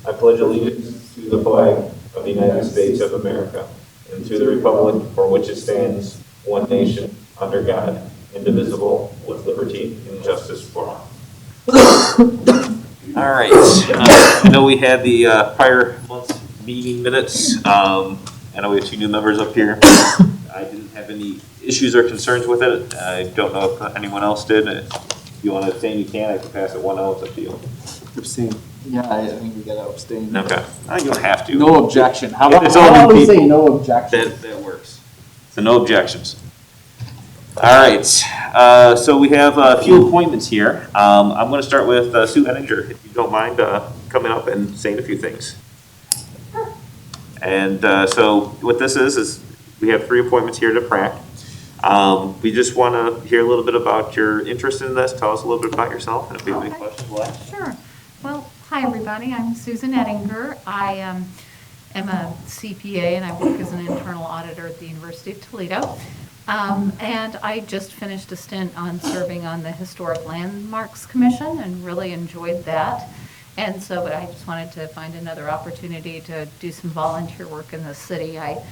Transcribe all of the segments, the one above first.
I pledge allegiance to the flag of the United States of America and to the republic for which it stands, one nation, under God, indivisible, with liberty and justice for all. All right. I know we had the prior month's meeting minutes. I know we have 2 new members up here. I didn't have any issues or concerns with it. I don't know if anyone else did. If you want to abstain, you can. I can pass it 1-0. It's up to you. Abstain. Yeah, I think we gotta abstain. Okay. You don't have to. No objection. How It's all about new we say people. no objection? That works. So no objections. All right. So we have a few appointments here. I'm going to start with Sue Henninger, if you don't mind coming up and saying a few things. And so what this is we have 3 appointments here to PrAC. We just want to hear a little bit about your interest in this. Tell us a little bit about yourself, and if we have any questions, we'll ask. Sure. Well, hi, everybody. I'm Susan Ettinger. I am a CPA, and I work as an internal auditor at the University of Toledo. And I just finished a stint on serving on the Historic Landmarks Commission and really enjoyed that. And so I just wanted to find another opportunity to do some volunteer work in the city. I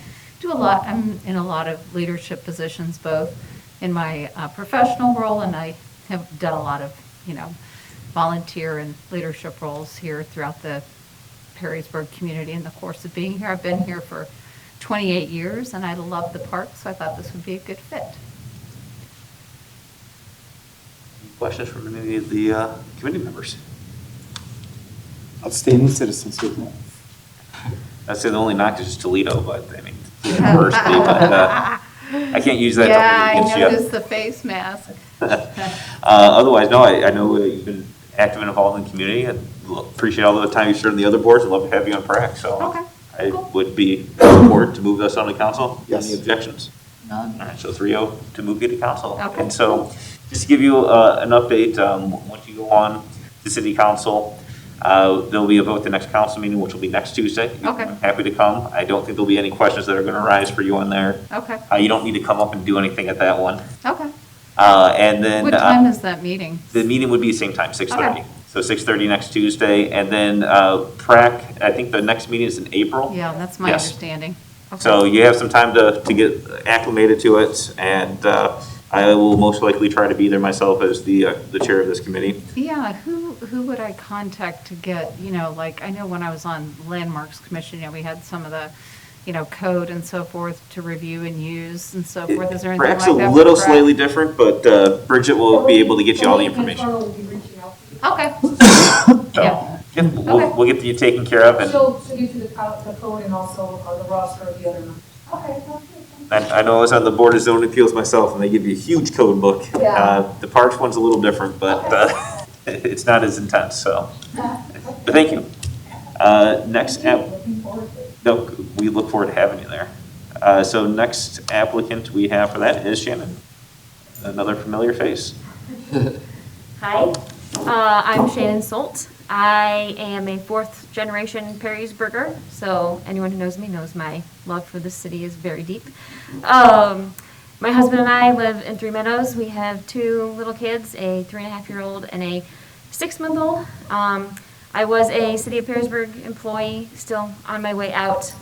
do a lot. I'm in a lot of leadership positions, both in my professional role, and I have done a lot of, volunteer and leadership roles here throughout the Perrysburg community in the course of being here. I've been here for 28 years, and I love the park, so I thought this would be a good fit. Any questions from any of the committee members? Outstanding citizens, Susan. I'd say the only knock is just Toledo, but I mean, university, but I can't use that to hold it against I you. noticed the face mask. Otherwise, no, I know you've been active and involved in the community, and appreciate all the time you've served on the other boards, and love to have you on PrAC, so. Okay. I would be support to move this on to council. Yes. Any objections? None. All right, so 3-0 to move you to council. Okay. And so, just to give you an update, once you go on to city council, there'll be a vote at the next council meeting, which will be next Tuesday. Okay. I'm happy to come. I don't think there'll be any questions that are going to arise for you on there. Okay. You don't need to come up and do anything at that one. Okay. And then What time is that meeting? the meeting would be the same time, 6:30. Okay. So 6:30 next Tuesday, and then PrAC, I think the next meeting is in April. Yeah, that's my Yes. understanding. Okay. So you have some time to get acclimated to it, and I will most likely try to be there myself as the chair of this committee. Yeah, who would I contact to get, I know when I was on Landmarks Commission, we had some of the, code and so forth to review and use and so forth. Is there anything like PrAC's that? a for little PrAC? slightly different, but Bridget will be able to get you all the information. Okay. So, Yeah. yeah, we'll get you taken care of, and So get to the code and also the roster of the other members. Okay, sounds good. I know I was on the Board of Zoning Appeals myself, and they give you a huge code book. Yeah. The Parks one's a little different, but it's not as intense, so. But thank you. Next Looking forward to it. No, we look forward to having you there. So next applicant we have for that is Shannon, another familiar face. Hi, I'm Shannon Solt. I am a 4th generation Perrysburger, so anyone who knows me knows my love for the city is very deep. My husband and I live in Three Meadows. We have 2 little kids, a 3.5-year-old and a 6-month-old. I was a City of Perrysburg employee, still on my way out,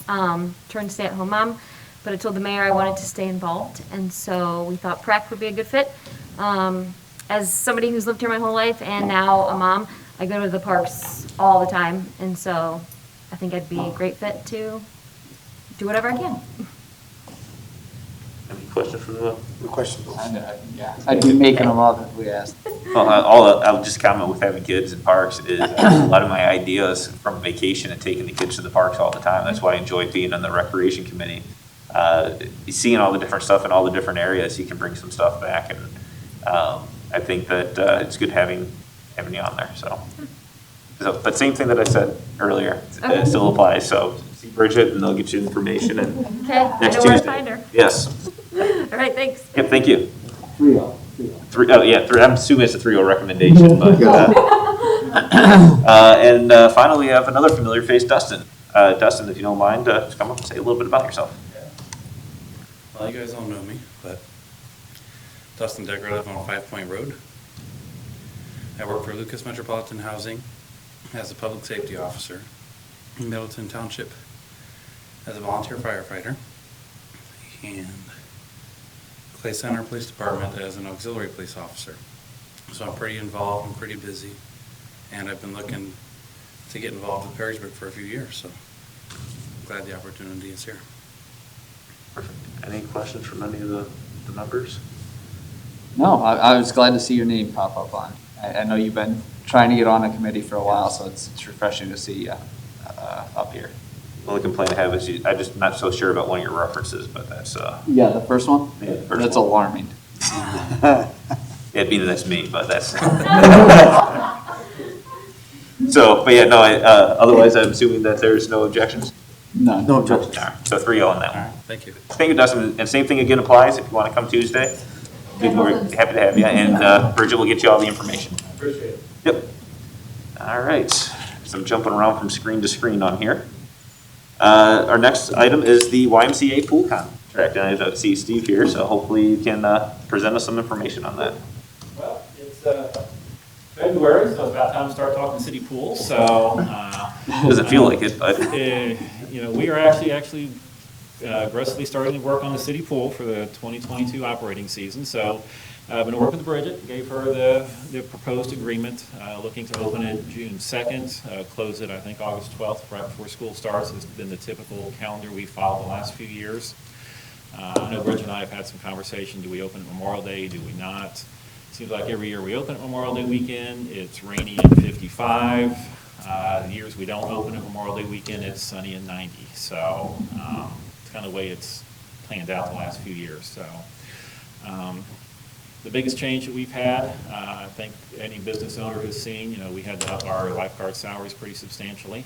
turned stay-at-home mom, but I told the mayor I wanted to stay involved, and so we thought PrAC would be a good fit. As somebody who's lived here my whole life and now a mom, I go to the parks all the time, and so I think I'd be a great fit to do whatever I can. Any questions from the? The question. Yeah, I'd be making them up if we asked. Well, I'll just comment with having kids in parks is a lot of my ideas from vacation and taking the kids to the parks all the time. That's why I enjoy being on the recreation committee. Seeing all the different stuff in all the different areas, you can bring some stuff back, and I think that it's good having you on there. So, but same thing that I said earlier still applies. So see Bridget, and they'll get you information. And Okay, I next know where to Tuesday. find her. Yes. All right, thanks. Yep. Thank you. 3-0. 3. I'm assuming it's a 3-0 recommendation, but. And finally, we have another familiar face, Dustin. Dustin, if you don't mind, just come up and say a little bit about yourself. Well, you guys all know me, but Dustin Decker, I live on 5 Point Road. I work for Lucas Metropolitan Housing as a public safety officer. in Middleton Township as a volunteer firefighter, and Clay Center Police Department as an auxiliary police officer. So I'm pretty involved, I'm pretty busy, and I've been looking to get involved with Perrysburg for a few years, so glad the opportunity is here. Perfect. Any questions from any of the members? No, I was glad to see your name pop up on. I know you've been trying to get on a committee for a while, so it's refreshing to see you up here. The only complaint I have is I'm just not so sure about one of your references, but that's, Yeah, the first one? Yeah, the first That's one. alarming. it'd be that's me, but that's. So, but yeah, no, otherwise I'm assuming that there's no objections? None. No objections. All right, so 3-0 on that All one. right, thank you. Thank you, Dustin, and same thing again applies if you want to come Tuesday. We're happy to have you, and Bridget will get you all the information. Appreciate it. Yep. All right, so I'm jumping around from screen to screen on here. Our next item is the YMCA pool contract, and I see Steve here, so hopefully you can present us some information on that. Well, it's February, so it's about time to start talking city pools, so. Doesn't feel like it, but. You know, we are actually aggressively starting to work on the city pool for the 2022 operating season, so I've been working with Bridget, gave her the proposed agreement, looking to open it June 2nd, close it, I think, August 12th, right before school starts. It's been the typical calendar we followed the last few years. I know Bridget and I have had some conversation, do we open at Memorial Day, do we not? Seems like every year we open at Memorial Day weekend, it's rainy and 55. The years we don't open at Memorial Day weekend, it's sunny and 90. So it's kind of the way it's planned out the last few years. So the biggest change that we've had, I think any business owner has seen, you know, we had to up our lifeguard salaries pretty substantially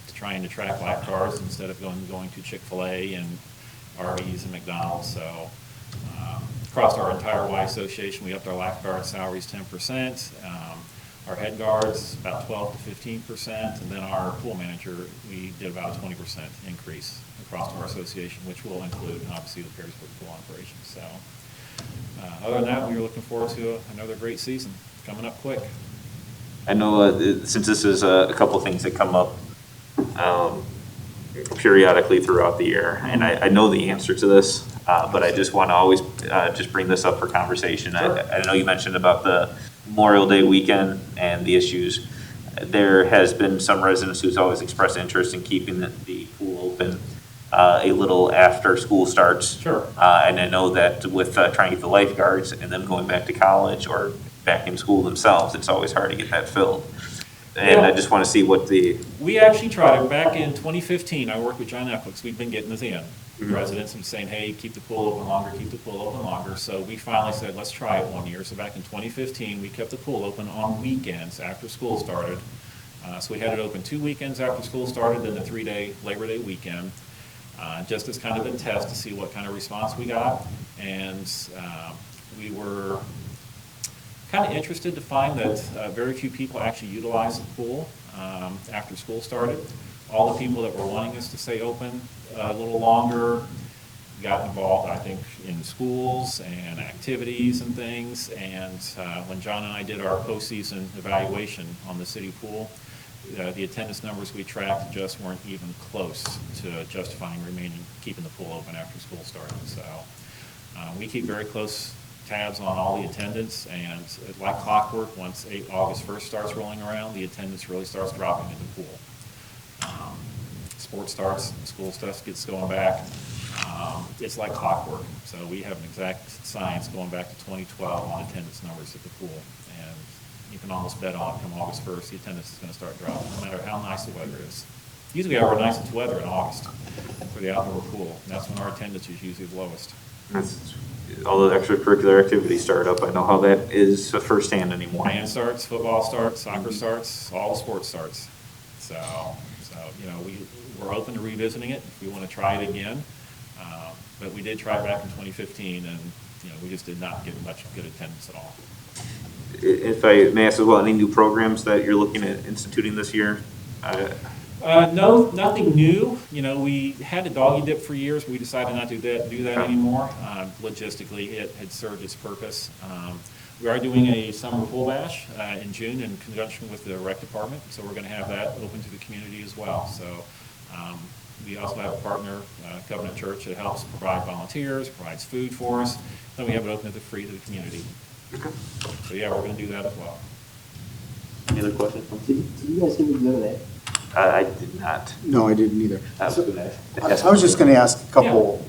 to try and attract lifeguards instead of going to Chick-fil-A and Arby's and McDonald's. So across our entire Y association, we upped our lifeguard salaries 10%. Our head guards, about 12 to 15%, and then our pool manager, we did about a 20% increase across our association, which will include, obviously, the Perrysburg pool operation. So other than that, we are looking forward to another great season. It's coming up quick. I know since this is a couple of things that come up periodically throughout the year, and I know the answer to this, but I just want to always just bring this up for conversation. I know you mentioned about the Memorial Day weekend and the issues. There has been some residents who's always expressed interest in keeping the pool open a little after school starts. Sure. And I know that with trying to get the lifeguards and them going back to college or back in school themselves, it's always hard to get that filled. And Yeah. I just want to see what We actually tried it back in 2015. I worked with John Eccles. We've been getting this in. Mhm. Residents and saying, hey, keep the pool open longer, keep the pool open longer. So we finally said, let's try it one year. So back in 2015, we kept the pool open on weekends after school started. So we had it open 2 weekends after school started, then the 3-day Labor Day weekend, just as kind of a test to see what kind of response we got. And we were kind of interested to find that very few people actually utilized the pool after school started. All the people that were wanting us to stay open a little longer got involved, I think, in schools and activities and things. And when John and I did our postseason evaluation on the city pool, the attendance numbers we tracked just weren't even close to justifying keeping the pool open after school started. So we keep very close tabs on all the attendance, and like clockwork, once August 1st starts rolling around, the attendance really starts dropping in the pool. Sports starts, school stuff gets going back. It's like clockwork. So we have an exact science going back to 2012 on attendance numbers at the pool. And you can almost bet on come August 1st, the attendance is going to start dropping, no matter how nice the weather is. Usually we have our nicest weather in August for the outdoor pool. And that's when our attendance is usually the lowest. all the extracurricular activities start up. I know how that is firsthand anymore. Band starts, football starts, soccer starts, all the sports starts. So you know, we're open to revisiting it if we want to try it again. But we did try it back in 2015, and you know, we just did not get much good attendance at all. If I may ask as well, any new programs that you're looking at instituting this year? No, nothing new. You know, we had a doggy dip for years, but we decided not to do that anymore. Logistically, it had served its purpose. We are doing a summer pool bash in June in conjunction with the rec department, so we're going to have that open to the community as well. So we also have a partner, Covenant Church, that helps provide volunteers, provides food for us. Then we have it open to the free to the community. So yeah, we're going to do that as well. Any other questions? Did you guys get to go to that? I did not. No, I didn't either. I was gonna ask I was just going to ask a couple,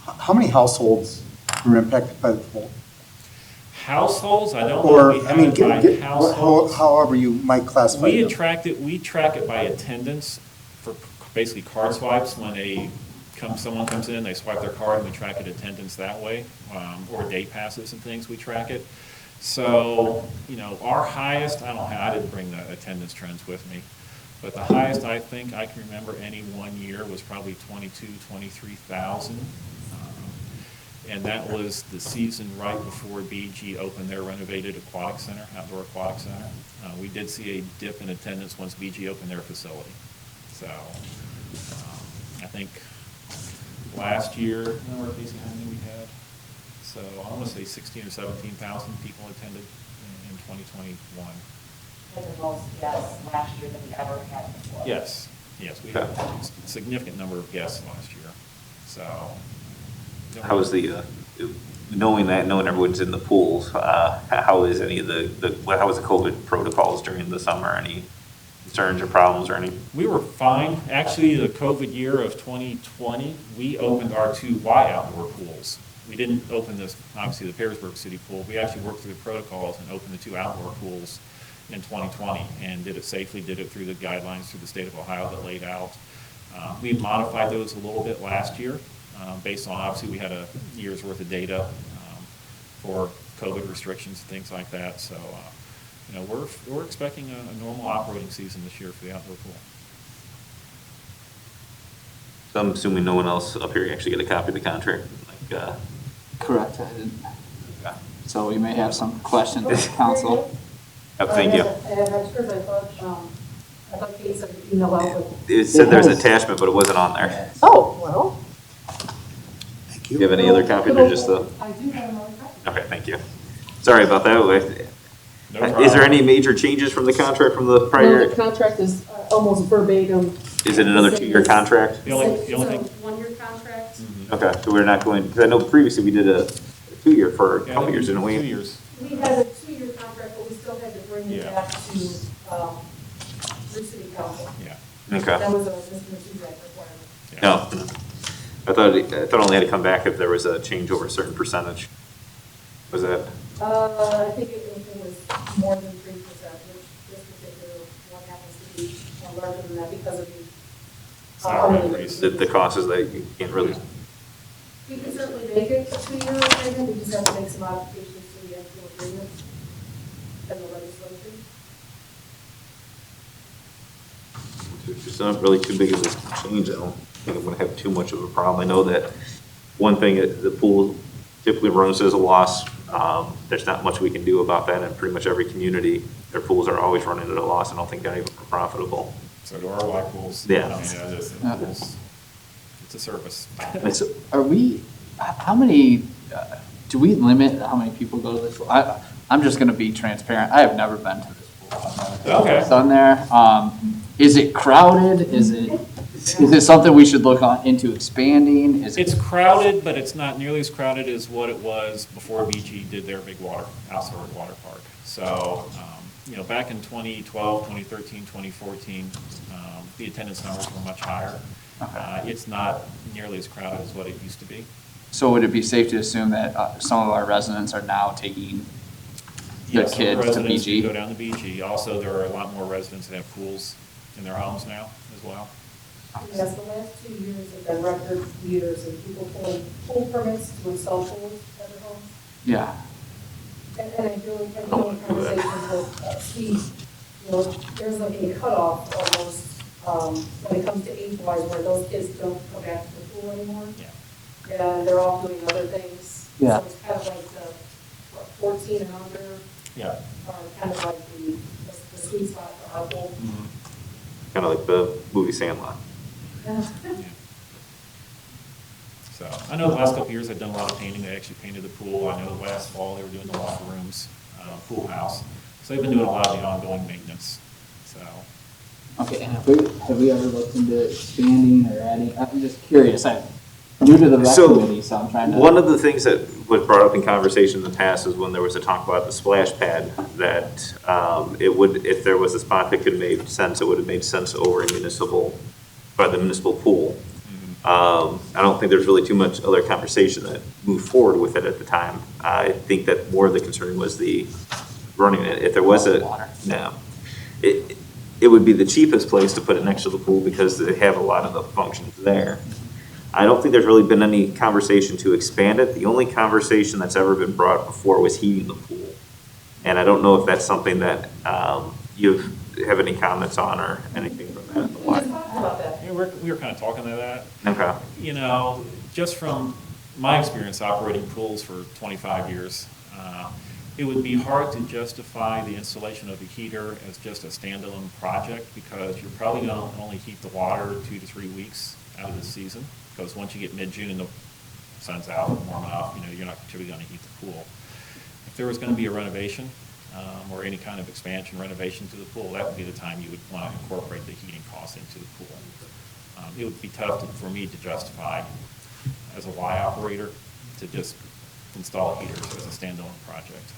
how many households were impacted by the pool? Households, I don't know Or, if we I mean, have it by households. however you might classify We them. track it by attendance for basically card swipes. When someone comes in, they swipe their card, and we track it attendance that way, or day passes and things, we track it. So, our highest, I didn't bring the attendance trends with me, but the highest I think I can remember any one year was probably 23,000. And that was the season right before BG opened their renovated aquatic center, outdoor aquatic center. We did see a dip in attendance once BG opened their facility. So I think last year, remember Casey, how many we had? So I want to say 16 or 17,000 people attended in 2021. The most guests last year than we ever had before. Yes, we had a significant number of guests last year. So. How is knowing everyone's in the pools, how is any of how was the COVID protocols during the summer? Any concerns or problems or any? We were fine. Actually, the COVID year of 2020, we opened our 2 Y outdoor pools. We didn't open obviously the Perrysburg City Pool. We actually worked through the protocols and opened the 2 outdoor pools in 2020 and did it safely, did it through the guidelines through the state of Ohio that laid out. We modified those a little bit last year based on, obviously, we had a year's worth of data for COVID restrictions and things like that. So, we're expecting a normal operating season this year for the outdoor pool. So I'm assuming no one else up here actually get a copy of the contract? Correct, I didn't. Okay. So we may have some questions of council. Thank you. I have extras, I thought Kate said the email out with. It said there's an attachment, but it wasn't on there. Oh, well. Thank Do you have any other copies or just the? I do have another copy. Okay, thank you. Sorry about that. No problem. Is there any major changes from the contract from the prior? No, the contract is almost verbatim. Is it another 2-year contract? The only It's a thing. one-year contract. Okay, so we're not going, because I know previously we did a 2-year for a Yeah, couple years, didn't we? 2 years. We had a 2-year contract, but we still had to bring it Yeah. back to the city council. Yeah. Okay. That was a Mr. Suzak requirement. Yeah. No, I thought it only had to come back if there was a change over a certain percentage. Was that? I think it was more than 3%, which this particular one happens to be larger than that because of the. Salary increase. The cost is that you can't really, We can certainly make it a 2-year agreement, we just have to make some modifications to the actual agreement and the legislation. it's not really too big of a change. I don't think I'm gonna have too much of a problem. I know that one thing, the pool typically runs as a loss. There's not much we can do about that in pretty much every community. Their pools are always running at a loss. I don't think they're even profitable. So do our Y pools. Yeah. I mean, it's a service. So are we, how many, do we limit how many people go to this pool? I'm just gonna be transparent. I have never been to this pool. I've never Okay. done there. Is it crowded? Is it something we should look into expanding? It's crowded, but it's not nearly as crowded as what it was before BG did their big outdoor water park. So, back in 2012, 2013, 2014, the attendance numbers were much higher. It's not nearly as crowded as what it used to be. So would it be safe to assume that some of our residents are now taking their Yes, some kids to residents do BG? go down to BG. Also, there are a lot more residents that have pools in their homes now as well. Yes, the last 2 years have been record years of people pulling pool permits to install pools at their homes. Yeah. And I feel like I've been in conversations with Steve, there's like a cutoff almost, when it comes to age-wise, where those kids don't come back to the pool anymore. Yeah. And they're all doing other things. Yeah. So it's kind of like the 14 and under Yeah. are kind of like the sweet spot for our pool. Kind of like the movie Sandlot. Yeah. So I know the last couple of years I've done a lot of painting. They actually painted the pool. I know last fall they were doing the locker rooms. pool house. So they've been doing a lot of the ongoing maintenance, so. Okay, and have we ever looked into expanding or adding? I'm just curious. I'm new to the rec So, committee, so I'm trying to. One of the things that was brought up in conversation in the past is when there was a talk about the splash pad, that it would, if there was a spot that could make sense, it would have made sense over a municipal, by the municipal pool. I don't think there's really too much other conversation that moved forward with it at the time. I think that more of the concern was the running it. If there was Water. no, it would be the cheapest place to put it next to the pool because they have a lot of the functions there. I don't think there's really been any conversation to expand it. The only conversation that's ever been brought before was heating the pool. And I don't know if that's something that you have any comments on or anything from that. We just talked about that. Yeah, we were kind of talking to that. Okay. You know, just from my experience operating pools for 25 years, it would be hard to justify the installation of a heater as just a standalone project because you're probably going to only heat the water 2 to 3 weeks out of the season. Because once you get mid-June and the sun's out and warm enough, you know, you're not typically going to heat the pool. If there was going to be a renovation or any kind of expansion renovation to the pool, that would be the time you would want to incorporate the heating costs into the pool. It would be tough for me to justify as a Y operator to just install heaters as a standalone project.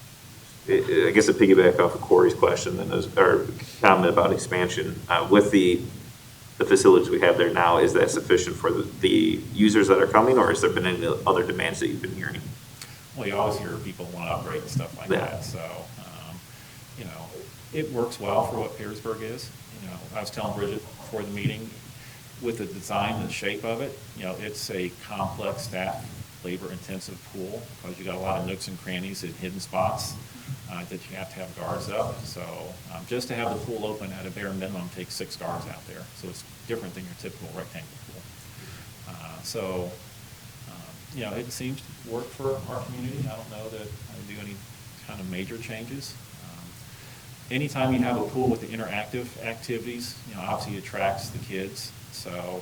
I guess to piggyback off of Corey's question and or comment about expansion, with the facilities we have there now, is that sufficient for the users that are coming, or has there been any other demands that you've been hearing? Well, you always hear people want to upgrade and stuff like that, so, you know, it works well for what Perrysburg is. You know, I was telling Bridget before the meeting, with the design and the shape of it, you know, it's a complex, staff, labor-intensive pool, because you got a lot of nooks and crannies and hidden spots that you have to have guards up. So just to have the pool open at a bare minimum takes 6 guards out there. So it's different than your typical rectangle pool. You know, it seems to work for our community. I don't know that I do any kind of major changes. Anytime you have a pool with the interactive activities, you know, obviously it attracts the kids. So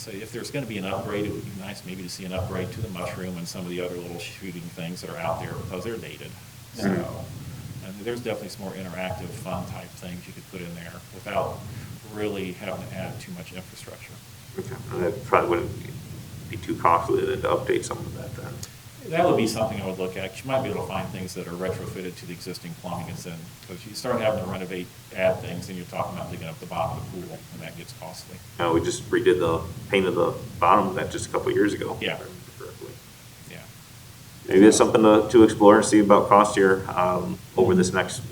if there's going to be an upgrade, it would be nice maybe to see an upgrade to the mushroom and some of the other little shooting things that are out there because they're dated. So and there's definitely some more interactive, fun type things you could put in there without really having to add too much infrastructure. Okay. And that probably wouldn't be too costly then to update some of that then. That would be something I would look at. You might be able to find things that are retrofitted to the existing plumbing that's in. Because you start having to renovate, add things, and you're talking about digging up the bottom of the pool, and that gets costly. We just redid the paint of the bottom of that just a couple of years ago. Yeah. If I remember correctly. Yeah. Maybe it's something to explore and see about cost here over this next,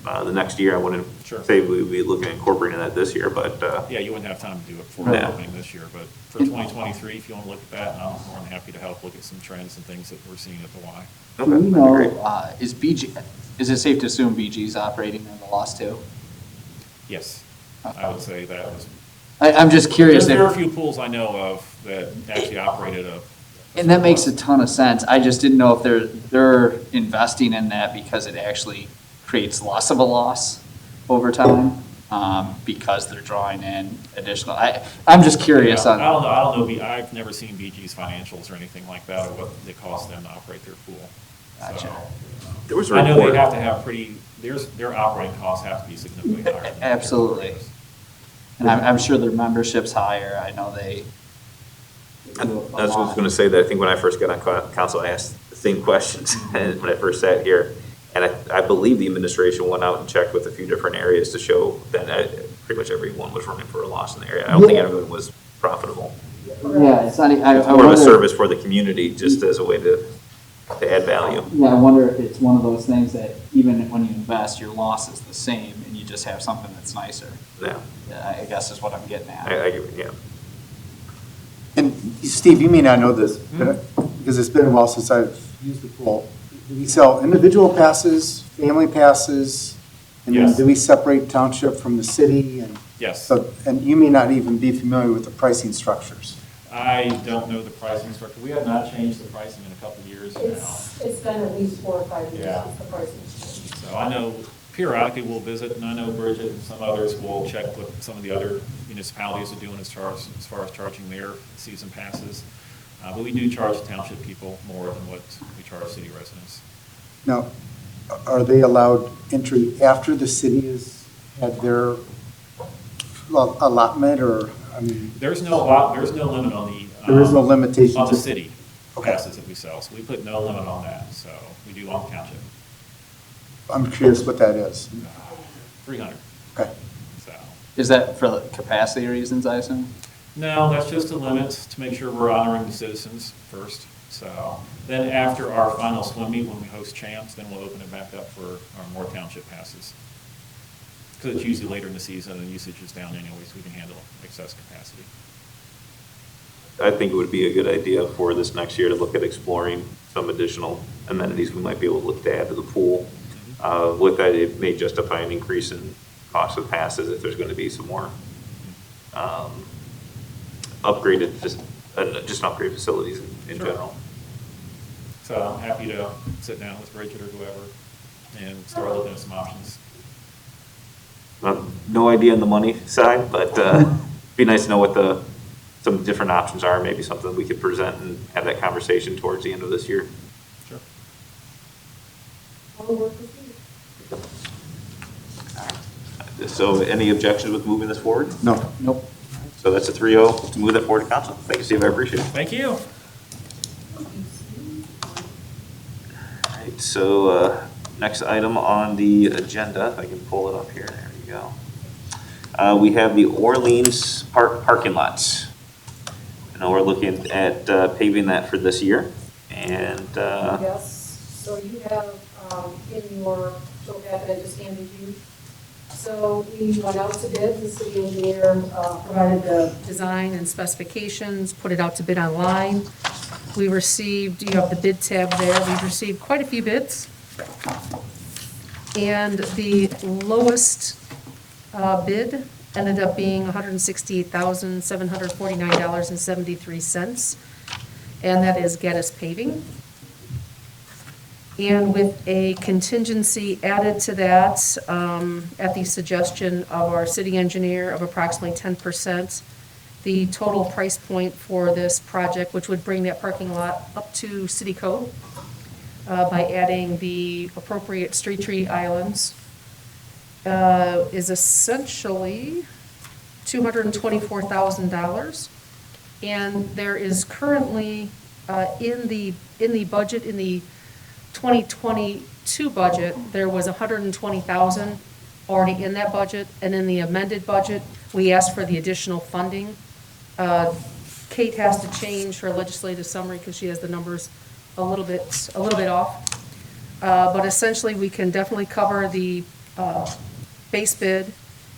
the next year. I wouldn't Sure. say we'd be looking at incorporating that this year, but Yeah, you wouldn't have time to do it for Yeah. opening this year, but for 2023, if you want to look at that, I'm more than happy to help look at some trends and things that we're seeing at the Y. Do we that'd be great. know, is it safe to assume BG's operating in the loss too? Yes, I would say that was. I'm just curious. There are a If, few pools I know of that actually operated a. and that makes a ton of sense. I just didn't know if they're investing in that because it actually creates less of a loss over time, because they're drawing in additional, I'm just curious Yeah, on. I don't know, I've never seen BG's financials or anything like that, or what it costs them to operate their pool. Gotcha. So, There was a I know report. they have to have their operating costs have to be significantly higher. than their Absolutely. operators. And I'm sure their membership's higher. I know they. That's what I was going to say, that I think when I first got on council, I asked the same questions when I first sat here. And I believe the administration went out and checked with a few different areas to show that pretty much everyone was running for a loss in the area. I don't think everyone was profitable. Yeah, it's not, It's I more of a wonder, service for the community, just as a way to add value. yeah, I wonder if it's one of those things that even when you invest, your loss is the same and you just have something that's nicer. Yeah, I guess is what I'm getting at. I agree, yeah. And Steve, you may not know this, but because it's been a while since I've used the pool. Do we sell individual passes, family passes? And then Yes. do we separate township from the city? And Yes. so, and you may not even be familiar with the pricing structures. I don't know the pricing structure. We have not changed the pricing in a couple of years now. It's been at least 4 or 5 years Yeah. since the pricing changed. So I know periodically we'll visit, and I know Bridget and some others will check what some of the other municipalities are doing as far as charging their season passes. But we do charge township people more than what we charge city residents. Now, are they allowed entry after the city has had their allotment, or, I mean, There's no limit on the. there is no limitation On the to- city Okay. passes that we sell, so we put no limit on that, so we do on township, I'm curious what that is. 300, Okay. so. Is that for capacity reasons, I assume? No, that's just a limit to make sure we're honoring the citizens first. So then after our final swim meet, when we host champs, then we'll open it back up for our more township passes. Because it's usually later in the season and usage is down anyway, so we can handle excess capacity. I think it would be a good idea for this next year to look at exploring some additional amenities we might be able to look to add to the pool. With that, it may justify an increase in cost of passes if there's going to be some more upgraded, just upgrade facilities in Sure. general. So I'm happy to sit down with Bridget or whoever and start looking at some options. No idea on the money side, but it'd be nice to know what some different options are, maybe something we could present and have that conversation towards the end of this year. Sure. I'll work with you. So any objections with moving this forward? No. Nope. So that's a 3-0 to move that forward to council. Thank you, Steve, I appreciate it. Thank you. All right, so next item on the agenda, if I can pull it up here, there you go. We have the Orleans parking lots. I know we're looking at paving that for this year, and Yes, so you have in your show packet I just handed you. So we went out to bid, the city engineer provided the design and specifications, put it out to bid online. We received, you have the bid tab there, we've received quite a few bids. And the lowest bid ended up being $168,749.73. And that is Gaddis Paving. And with a contingency added to that, at the suggestion of our city engineer of approximately 10%, the total price point for this project, which would bring that parking lot up to city code by adding the appropriate street tree islands, is essentially $224,000. And there is currently in the budget, in the 2022 budget, there was $120,000 already in that budget, and in the amended budget, we asked for the additional funding. Kate has to change her legislative summary because she has the numbers a little bit off. But essentially, we can definitely cover the base bid,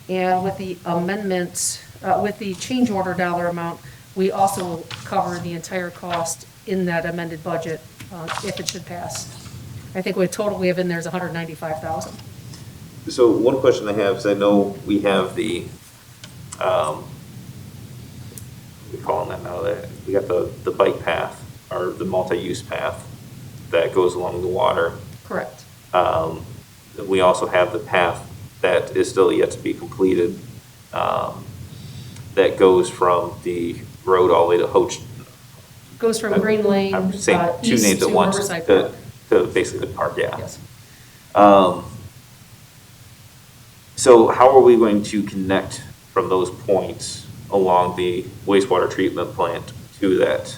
and with the amendment, with the change order dollar amount, we also will cover the entire cost in that amended budget if it should pass. I think what total we have in there is $195,000. so one question I have is I know we have the, what we calling that now, we got the bike path or the multi-use path that goes along the water. Correct. We also have the path that is still yet to be completed, that goes from the road all the way to Hoach. Goes from Green Lane I'm saying two east names to at once, Riverside Park. to basically the park, yeah. Yes. So how are we going to connect from those points along the wastewater treatment plant to that?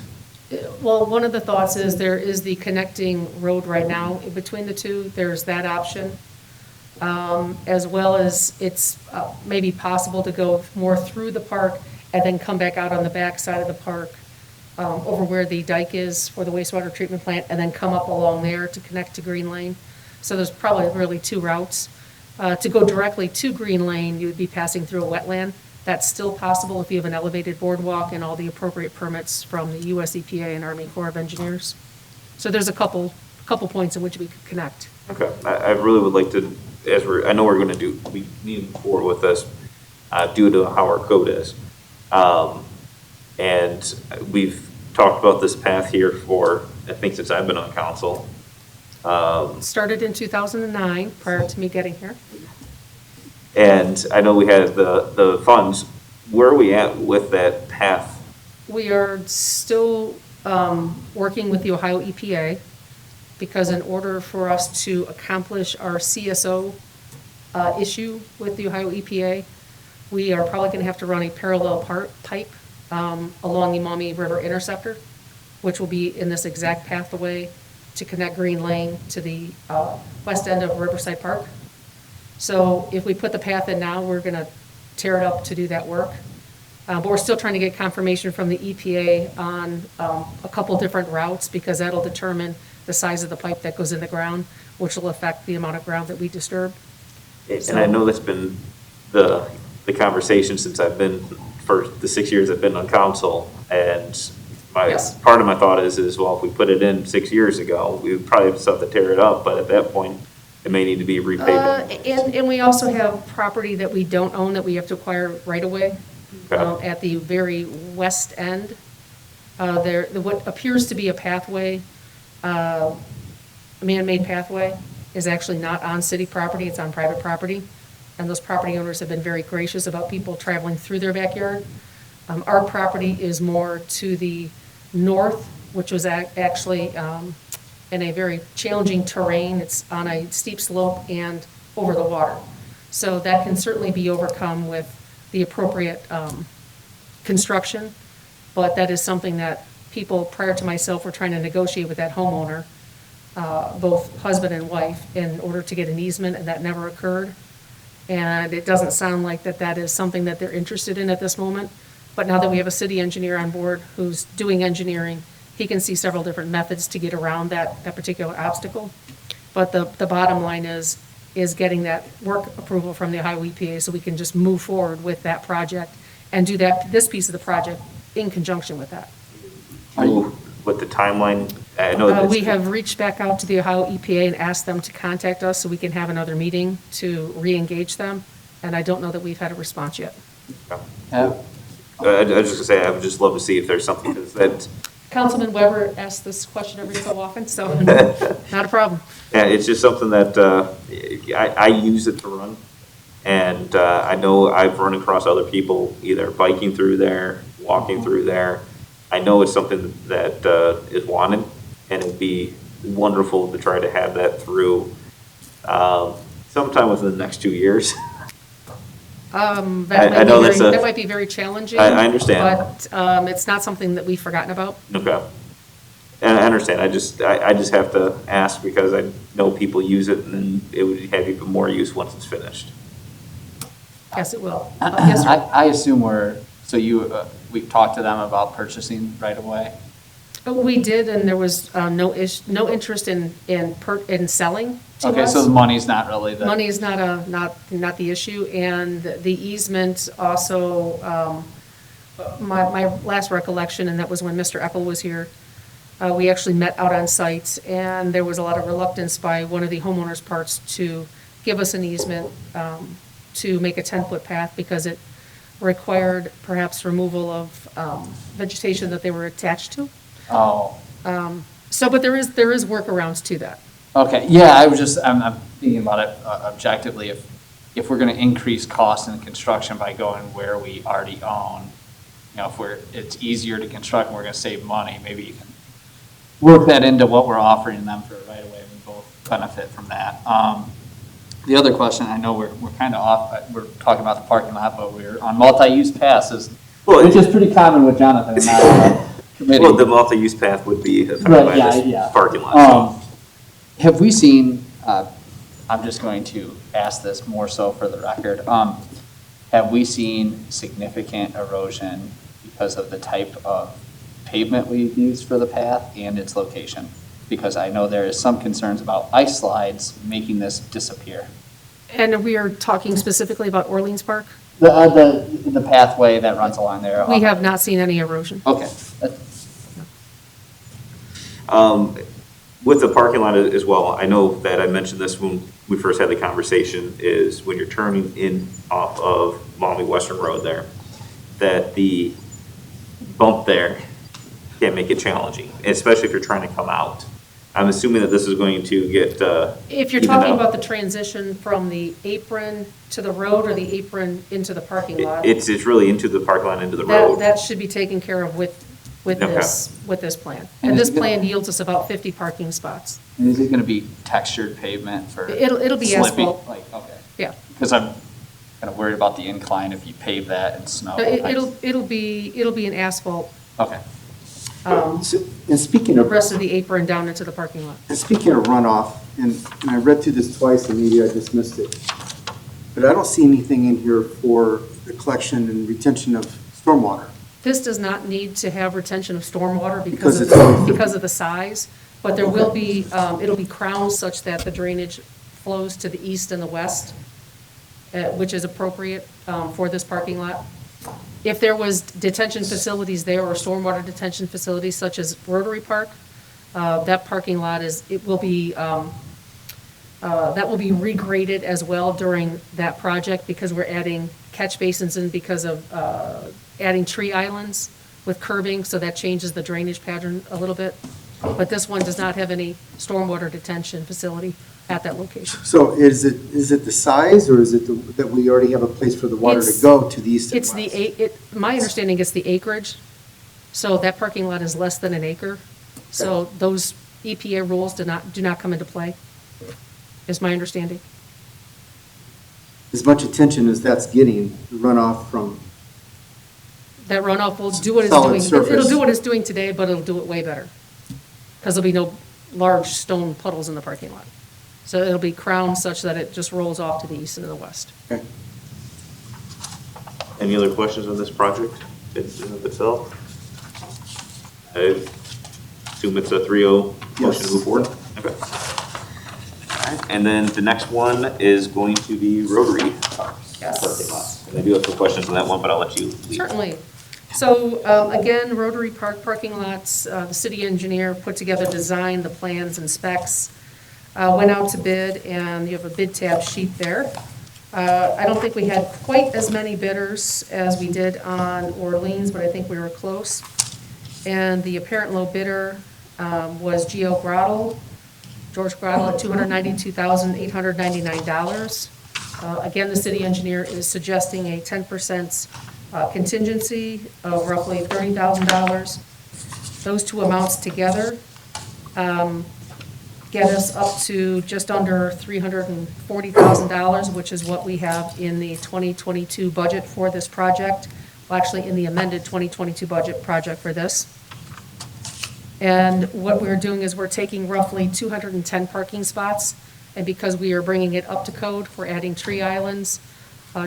Well, one of the thoughts is there is the connecting road right now in between the two. There's that option. As well as it's maybe possible to go more through the park and then come back out on the back side of the park over where the dike is for the wastewater treatment plant, and then come up along there to connect to Green Lane. So there's probably really two routes. To go directly to Green Lane, you would be passing through a wetland. That's still possible if you have an elevated boardwalk and all the appropriate permits from the US EPA and Army Corps of Engineers. So there's a couple points in which we could connect. Okay, I really would like to, I know we need to move forward with this, due to how our code is. And we've talked about this path here for, I think since I've been on council. Started in 2009, prior to me getting here. And I know we had the funds. Where are we at with that path? We are still working with the Ohio EPA. because in order for us to accomplish our CSO issue with the Ohio EPA, we are probably going to have to run a parallel pipe along the Maumee River Interceptor, which will be in this exact pathway to connect Green Lane to the west end of Riverside Park. So if we put the path in now, we're going to tear it up to do that work. But we're still trying to get confirmation from the EPA on a couple different routes, because that'll determine the size of the pipe that goes in the ground, which will affect the amount of ground that we disturb. And I know that's been the conversation since I've been, for the 6 years I've been on council. And Yes. part of my thought is, well, if we put it in 6 years ago, we would probably have stuff to tear it up, but at that point, it may need to be repaved. And we also have property that we don't own that we have to acquire right away. Okay. At the very west end. What appears to be a pathway, a man-made pathway, is actually not on city property, it's on private property. And those property owners have been very gracious about people traveling through their backyard. Our property is more to the north, which was actually in a very challenging terrain. It's on a steep slope and over the water. So that can certainly be overcome with the appropriate construction, but that is something that people prior to myself were trying to negotiate with that homeowner, both husband and wife, in order to get an easement, and that never occurred. And it doesn't sound like that is something that they're interested in at this moment. But now that we have a city engineer on board who's doing engineering, he can see several different methods to get around that particular obstacle. But the bottom line is getting that work approval from the Ohio EPA so we can just move forward with that project and do this piece of the project in conjunction with that. What the timeline, I know that We have reached back out to the Ohio EPA and asked them to contact us so we can have another meeting to re-engage them, and I don't know that we've had a response yet. Yeah. I was just gonna say, I would just love to see if there's something that, Councilman Weber asks this question every so often, so not a problem. yeah, it's just something that, I use it to run. And, I know I've run across other people either biking through there, walking through there. I know it's something that, is wanted, and it'd be wonderful to try to have that through, sometime within the next 2 years. I know That might be very challenging. I understand. But it's not something that we've forgotten about. Okay. And I understand, I just have to ask because I know people use it and then it would have even more use once it's finished. Yes, it will. Yes, sir. I assume we've talked to them about purchasing right away? We did, and there was no interest in selling to us. Okay, so the money's not really the. Money is not the issue, and the easement also, my last recollection, and that was when Mr. Epple was here, we actually met out on site, and there was a lot of reluctance by one of the homeowners' parts to give us an easement to make a 10-foot path because it required perhaps removal of vegetation that they were attached to. Oh, But there is workarounds to that. okay, yeah, I'm thinking about it objectively, if we're gonna increase costs in construction by going where we already own, if it's easier to construct and we're gonna save money, maybe you can work that into what we're offering them for right away, and we both benefit from that. The other question, I know we're kind of off, we're talking about the parking lot, but we're on multi-use passes, which is pretty common with Jonathan and I. Committee. Well, the multi-use path would be affected Right, by yeah, this yeah. parking lot. Have we seen, I'm just going to ask this more so for the record, have we seen significant erosion because of the type of pavement we've used for the path and its location? Because I know there is some concerns about ice slides making this disappear. And we are talking specifically about Orleans Park? The pathway that runs along there. We have not seen any erosion. Okay. With the parking lot as well, I know that I mentioned this when we first had the conversation, is when you're turning in off of Maumee Western Road there, that the bump there can make it challenging, especially if you're trying to come out. I'm assuming that this is going to get If you're evened talking out. about the transition from the apron to the road or the apron into the parking lot, It's really into the parking lot, into the road. that should be taken care of with with Okay. this plan. And And is this it gonna- plan yields us about 50 parking spots. And is it gonna be textured pavement for? It'll be slipping? asphalt. Like, okay. Yeah. Because I'm kind of worried about the incline if you pave that in snow. It'll be an asphalt, Okay. And speaking the of, rest of the apron down into the parking lot. and speaking of runoff, and I read through this twice and maybe I just missed it, but I don't see anything in here for the collection and retention of stormwater. This does not need to have retention of stormwater Because because of the size, but there will be, it'll be crowned such that the drainage flows to the east and the west, which is appropriate for this parking lot. If there was detention facilities there or stormwater detention facilities such as Rotary Park, that parking lot that will be regraded as well during that project because we're adding catch basins in because of adding tree islands with curbing, so that changes the drainage pattern a little bit. But this one does not have any stormwater detention facility at that location. So is it the size or is it that we already have a place for the water to It's- go to the east and It's west? my understanding is the acreage, so that parking lot is less than an acre. So those EPA rules do not come into play, is my understanding. As much attention as that's getting, the runoff from, That runoff will do what it's Solid doing. surface. It'll do what it's doing today, but it'll do it way better. Because there'll be no large stone puddles in the parking lot. So it'll be crowned such that it just rolls off to the east and to the west. okay. Any other questions on this project in and of itself? I assume it's a 3-0 motion to Yes. move forward? Okay. All right, and then the next one is going to be Rotary parking lot. And I do have some questions on that one, but I'll let you lead. Certainly. So, again, Rotary Park parking lots, the city engineer put together, designed the plans and specs, went out to bid, and you have a bid tab sheet there. I don't think we had quite as many bidders as we did on Orleans, but I think we were close. And the apparent low bidder was George Grottle at $292,899. Again, the city engineer is suggesting a 10% contingency of roughly $30,000. Those two amounts together get us up to just under $340,000, which is what we have in the 2022 budget for this project. Well, actually, in the amended 2022 budget project for this. And what we're doing is we're taking roughly 210 parking spots, and because we are bringing it up to code, we're adding tree islands,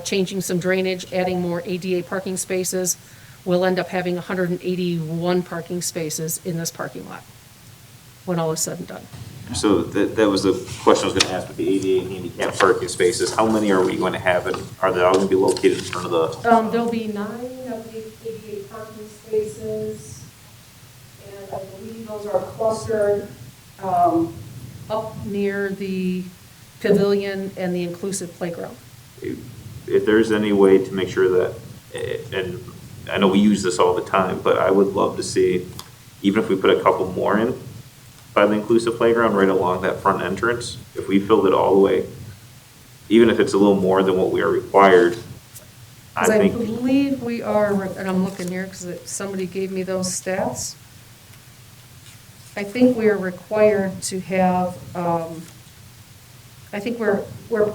changing some drainage, adding more ADA parking spaces. We'll end up having 181 parking spaces in this parking lot when all is said and done. So that was the question I was gonna ask with the ADA handicap parking spaces. How many are we going to have, and are they all gonna be located in front of the? There'll be 9 of the ADA parking spaces, and I believe those are clustered up near the pavilion and the inclusive playground. If there's any way to make sure that, and I know we use this all the time, but I would love to see, even if we put a couple more in by the inclusive playground right along that front entrance, if we filled it all the way, even if it's a little more than what we are required, I Because I think, believe we are, and I'm looking here because somebody gave me those stats. I think we are required to have, I think we're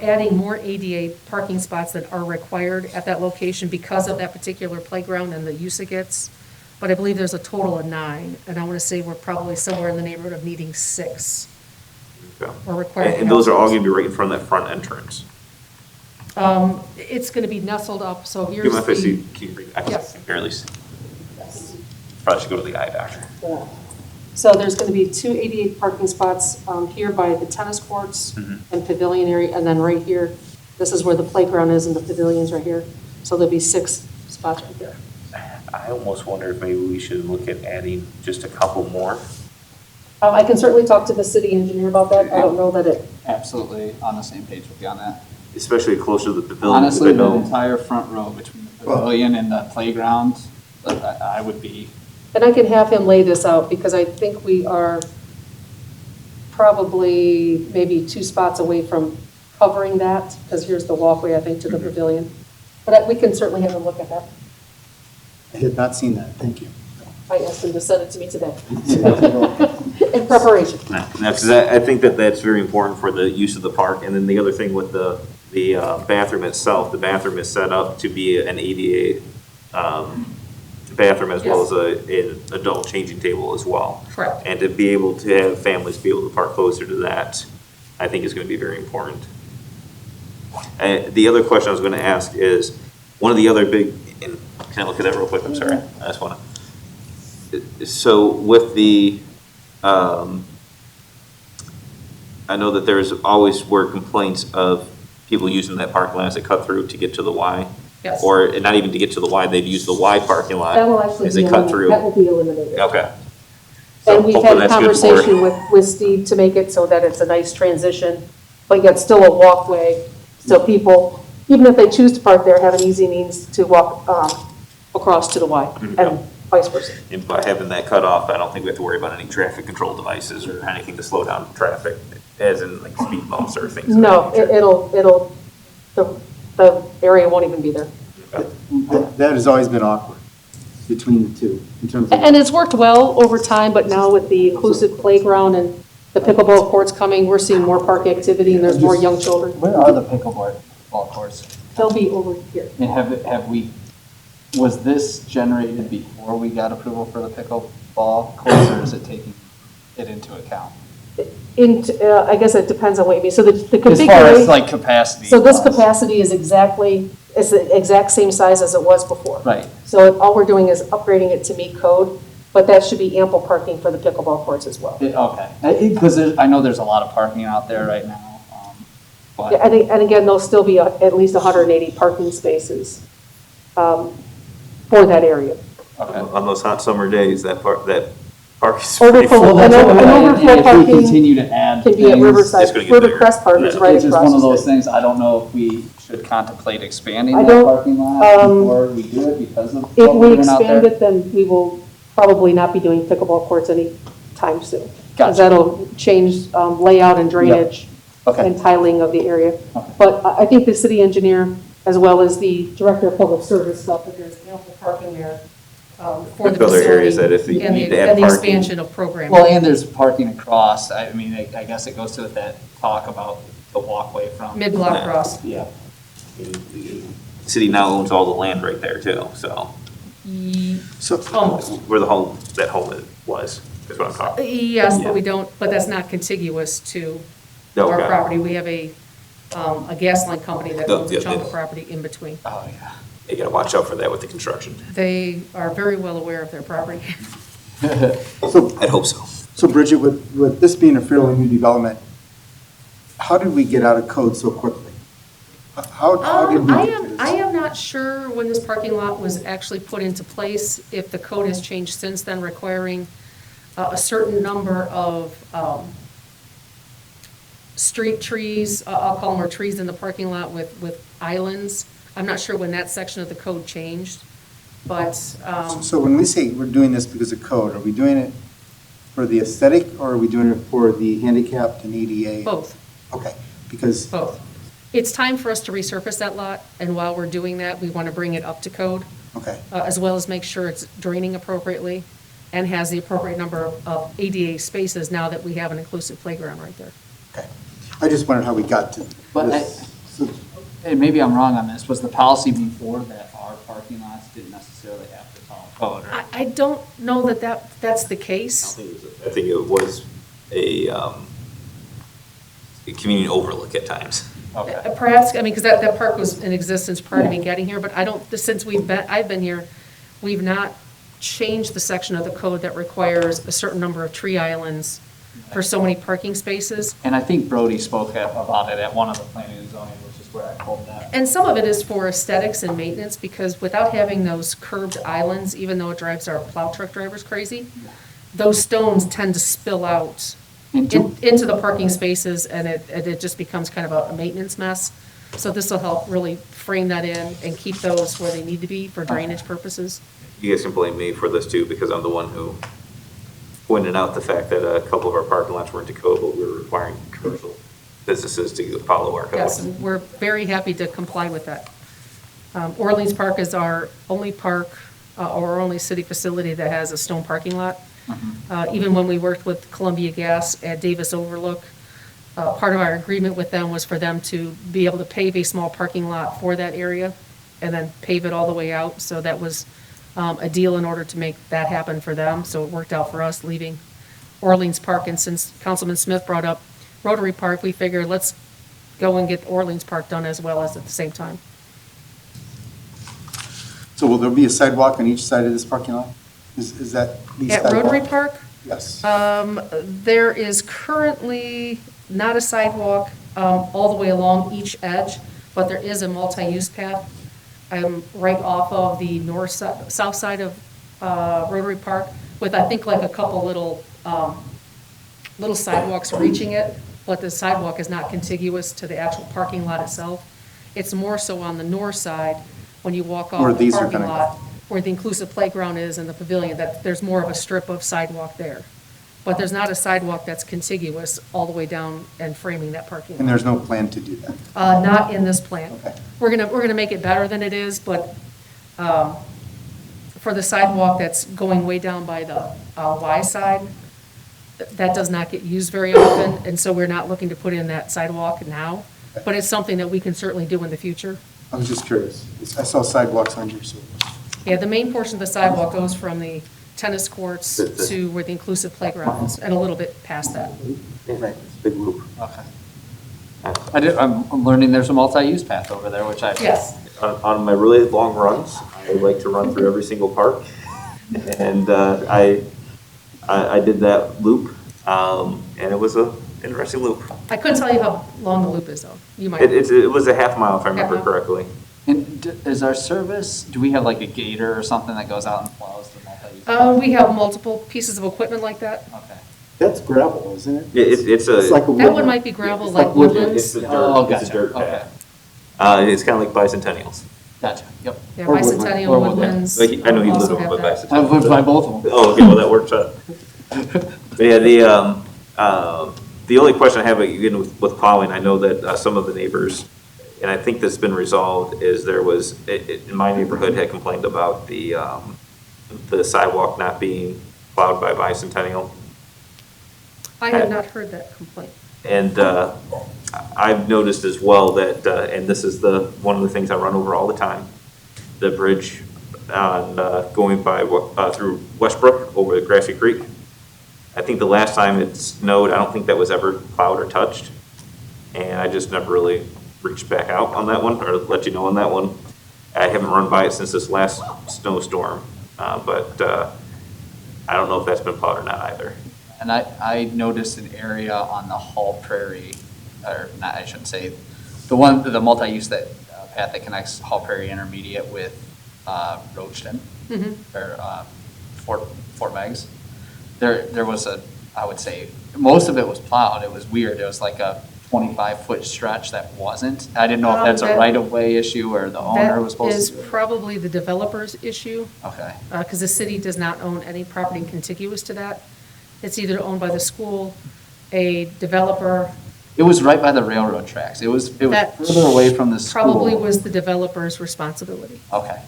adding more ADA parking spots than are required at that location because of that particular playground and the use it gets. But I believe there's a total of 9, and I want to say we're probably somewhere in the neighborhood of needing 6. okay. Or required. And those are all gonna be right in front of that front entrance. It's going to be nestled up, so Do you here's mind if I see, the. can you read, I Yes. can barely see. Probably should go to the eye doctor. So there's going to be 2 88 parking spots here by the tennis courts and pavilion area, and then right here, this is where the playground is and the pavilion's right here. So there'll be 6 spots right there. I almost wonder if maybe we should look at adding just a couple more. I can certainly talk to the city engineer about that. I don't know that it, Absolutely on the same page with you on that. Especially closer to the pavilion. 'cause Honestly, I the know- entire front row between the pavilion and the playground, I would be, and I can have him lay this out because I think we are probably maybe 2 spots away from covering that, because here's the walkway, I think, to the pavilion. But we can certainly have a look at that. I had not seen that, thank you. I asked him to send it to me today. In preparation. Because I think that that's very important for the use of the park. And then the other thing with the bathroom itself, the bathroom is set up to be an ADA bathroom as well as an adult changing table as well. Correct. And to be able to have families be able to park closer to that, I think is going to be very important. The other question I was going to ask is, one of the other big, and can I look at that real quick? I'm sorry. I just want to. So with the, I know that there's always were complaints of people using that parking lot as they cut through to get to the Y. Yes. Or not even to get to the Y, they'd use the Y parking lot That will actually as be they cut through. That will be eliminated. Okay. So And we've hopefully had a that's good for- conversation with Steve to make it so that it's a nice transition, but yet still a walkway. So people, even if they choose to park there, have an easy means to walk across to the Y and vice versa. And by having that cut off, I don't think we have to worry about any traffic control devices or anything to slow down traffic, as in like speed bumps or things. No, it'll, the area won't even be there. That has always been awkward between the two, in terms of. And it's worked well over time, but now with the inclusive playground and the pickleball courts coming, we're seeing more park activity and there's more young children. Where are the pickleball courts? They'll be over here. And have we, was this generated before we got approval for the pickleball courts, or is it taking it into account? I guess it depends on what you mean. So the As far as configuration, like capacity. so this wise. capacity is the exact same size as it was before. Right. So all we're doing is upgrading it to meet code, but that should be ample parking for the pickleball courts as well. Okay, because I know there's a lot of parking out there right now, but. Yeah, and again, there'll still be at least 180 parking spaces for that area. Okay. On those hot summer days, that park is Overflow- pretty full. and overflow If we parking continue to add Can be at things, Riverside. It's gonna get bigger. Rivercrest Park is right it's just across one of the those street. things, I don't know if we should contemplate expanding I that don't, parking lot before we do it because of If what we we're doing out expand there. it, then we will probably not be doing pickleball courts anytime soon. Because Gotcha. that'll change layout and drainage Okay. and tiling of the area. Okay. But I think the city engineer, as well as the director of public service, felt that there's ample parking there for the Other areas facility that if you and need the to add and the parking. expansion of programming. Well, and there's parking across, I mean, I guess it goes to that talk about the walkway from. Mid-block cross. Yeah. The city now owns all the land right there too, so So, Almost. where that home was, is what I'm talking. Yes, but we don't, but that's not contiguous to our Okay. property. We have a gas line company that owns a Yeah, chunk yeah. of property in between. Oh, yeah. You gotta watch out for that with the construction. They are very well aware of their property. so, I'd hope so. so Bridget, with this being a fairly new development, how did we get out of code so quickly? How did we I get to this? am not sure when this parking lot was actually put into place, if the code has changed since then, requiring a certain number of street trees, I'll call them, or trees in the parking lot with islands. I'm not sure when that section of the code changed, but, So when we say we're doing this because of code, are we doing it for the aesthetic, or are we doing it for the handicapped and ADA? both, Okay, because, both. It's time for us to resurface that lot, and while we're doing that, we want to bring it up to code, okay, as well as make sure it's draining appropriately and has the appropriate number of ADA spaces now that we have an inclusive playground right there. okay. I just wondered how we got to But this. So- And maybe I'm wrong on this, was the policy before that our parking lots didn't necessarily have to follow code? Or- I don't know that's the case. I think it was a community overlook at times. Okay. Perhaps, I mean, because that park was in existence prior to me getting here, but I don't, since I've been here, we've not changed the section of the code that requires a certain number of tree islands for so many parking spaces. And I think Brody spoke about it at one of the planning and zoning, which is where I pulled that. And some of it is for aesthetics and maintenance, because without having those curved islands, even though it drives our plow truck drivers crazy, those stones tend to spill out into the parking spaces, and it just becomes kind of a maintenance mess. So this will help really frame that in and keep those where they need to be for drainage purposes. You guys can blame me for this too, because I'm the one who pointed out the fact that a couple of our parking lots weren't to code, but we were requiring commercial businesses to follow our code. Yes, and we're very happy to comply with that. Orleans Park is our only park or our only city facility that has a stone parking lot. Even when we worked with Columbia Gas at Davis Overlook, part of our agreement with them was for them to be able to pave a small parking lot for that area and then pave it all the way out. So that was a deal in order to make that happen for them. So it worked out for us leaving Orleans Park. And since Councilman Smith brought up Rotary Park, we figured let's go and get Orleans Park done as well as at the same time. So will there be a sidewalk on each side of this parking lot? Is that the At sidewalk? Rotary Park, Yes. there is currently not a sidewalk all the way along each edge, but there is a multi-use path right off of the south side of Rotary Park with, I think, like a couple little sidewalks reaching it, but the sidewalk is not contiguous to the actual parking lot itself. It's more so on the north side when you walk Where off the these are parking gonna go. lot, where the inclusive playground is and the pavilion, that there's more of a strip of sidewalk there. But there's not a sidewalk that's contiguous all the way down and framing that parking lot. And there's no plan to do that? Not in this plan. Okay. We're gonna make it better than it is, but for the sidewalk that's going way down by the Y side, that does not get used very often, and so we're not looking to put in that sidewalk now. But it's something that we can certainly do in the future. I was just curious. I saw sidewalks on your survey. Yeah, the main portion of the sidewalk goes from the tennis courts to where the inclusive playground is, and a little bit past that. Right, it's a big loop. Okay. I'm learning there's a multi-use path over there, which I. Yes. On my really long runs, I like to run through every single park. And I did that loop, and it was an interesting loop. I couldn't tell you how long the loop is, though. You might. It was a half mile, if I remember Half mile. correctly. And is our service, do we have like a gator or something that goes out and plows the multi-use? We have multiple pieces of equipment like that. Okay. That's gravel, isn't it? It's a. It's like a That woodland. one might be gravel, It's like like woodland. woodlands. It's a dirt, Oh, it's a gotcha. dirt Okay. path. It's kind of like bicentennials. Gotcha, yep. Yeah, Or woodland. bicentennial Or woodland. woodlands. Like, I know you live also over have by that. bicentennial. I've lived by both of them. Oh, okay, well, that works out. But yeah, the only question I have, again, with plowing, I know that some of the neighbors, and I think that's been resolved, is there was, in my neighborhood had complained about the sidewalk not being plowed by bicentennial. I have not heard that complaint. And I've noticed as well that, and this is one of the things I run over all the time, the bridge on going by through Westbrook over Grassy Creek. I think the last time it snowed, I don't think that was ever plowed or touched. And I just never really reached back out on that one, or let you know on that one. I haven't run by it since this last snowstorm, but I don't know if that's been plowed or not either. And I noticed an area on the Hall Prairie, or not, I shouldn't say, the multi-use path that connects Hall Prairie Intermediate with Roachton, or Fort Meigs. There was I would say, most of it was plowed. It was weird. It was like a 25-foot stretch that wasn't. I didn't know if that's a That- right-of-way issue or the owner was That is supposed to. probably the developer's issue, Okay, because the city does not own any property contiguous to that. It's either owned by the school, a developer. it was right by the railroad tracks. It was That further away from the school. Probably was the developer's responsibility. Okay,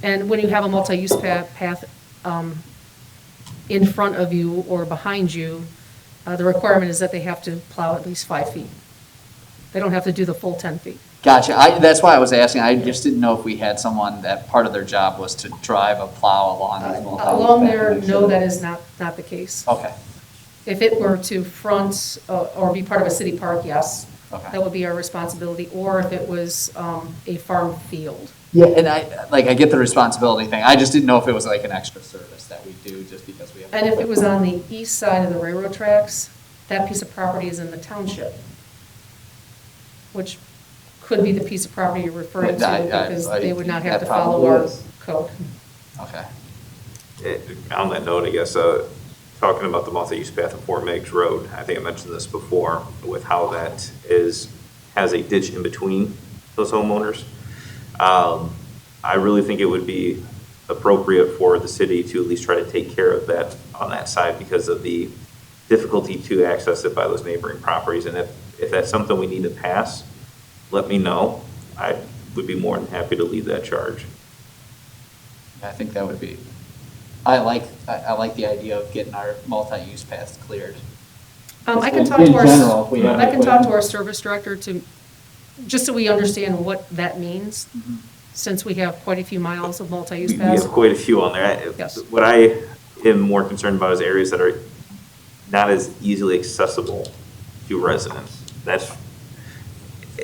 And when you have a multi-use path in front of you or behind you, the requirement is that they have to plow at least 5 feet. They don't have to do the full 10 feet. gotcha. That's why I was asking. I just didn't know if we had someone that part of their job was to drive a plow along these multi-use Along there, paths. no, that is not the case. Okay, If it were to front or be part of a city park, yes, Okay. that would be our responsibility, or if it was a farm field. yeah, and I get the responsibility thing. I just didn't know if it was like an extra service that we do just because we have. And if it was on the east side of the railroad tracks, that piece of property is in the township, which could be the piece of property you're referring to, because they would not have to that probably follow our is. code. Okay, On that note, I guess, talking about the multi-use path of Fort Meigs Road, I think I mentioned this before, with how that has a ditch in between those homeowners. I really think it would be appropriate for the city to at least try to take care of that on that side because of the difficulty to access it by those neighboring properties. And if that's something we need to pass, let me know. I would be more than happy to lead that charge. I think that would be, I like the idea of getting our multi-use paths cleared. I can In talk to general, if we have I can any talk to way- our service director just so we understand what that means, since we have quite a few miles of multi-use We paths. have quite a few on there. Yes. What I am more concerned about is areas that are not as easily accessible to residents.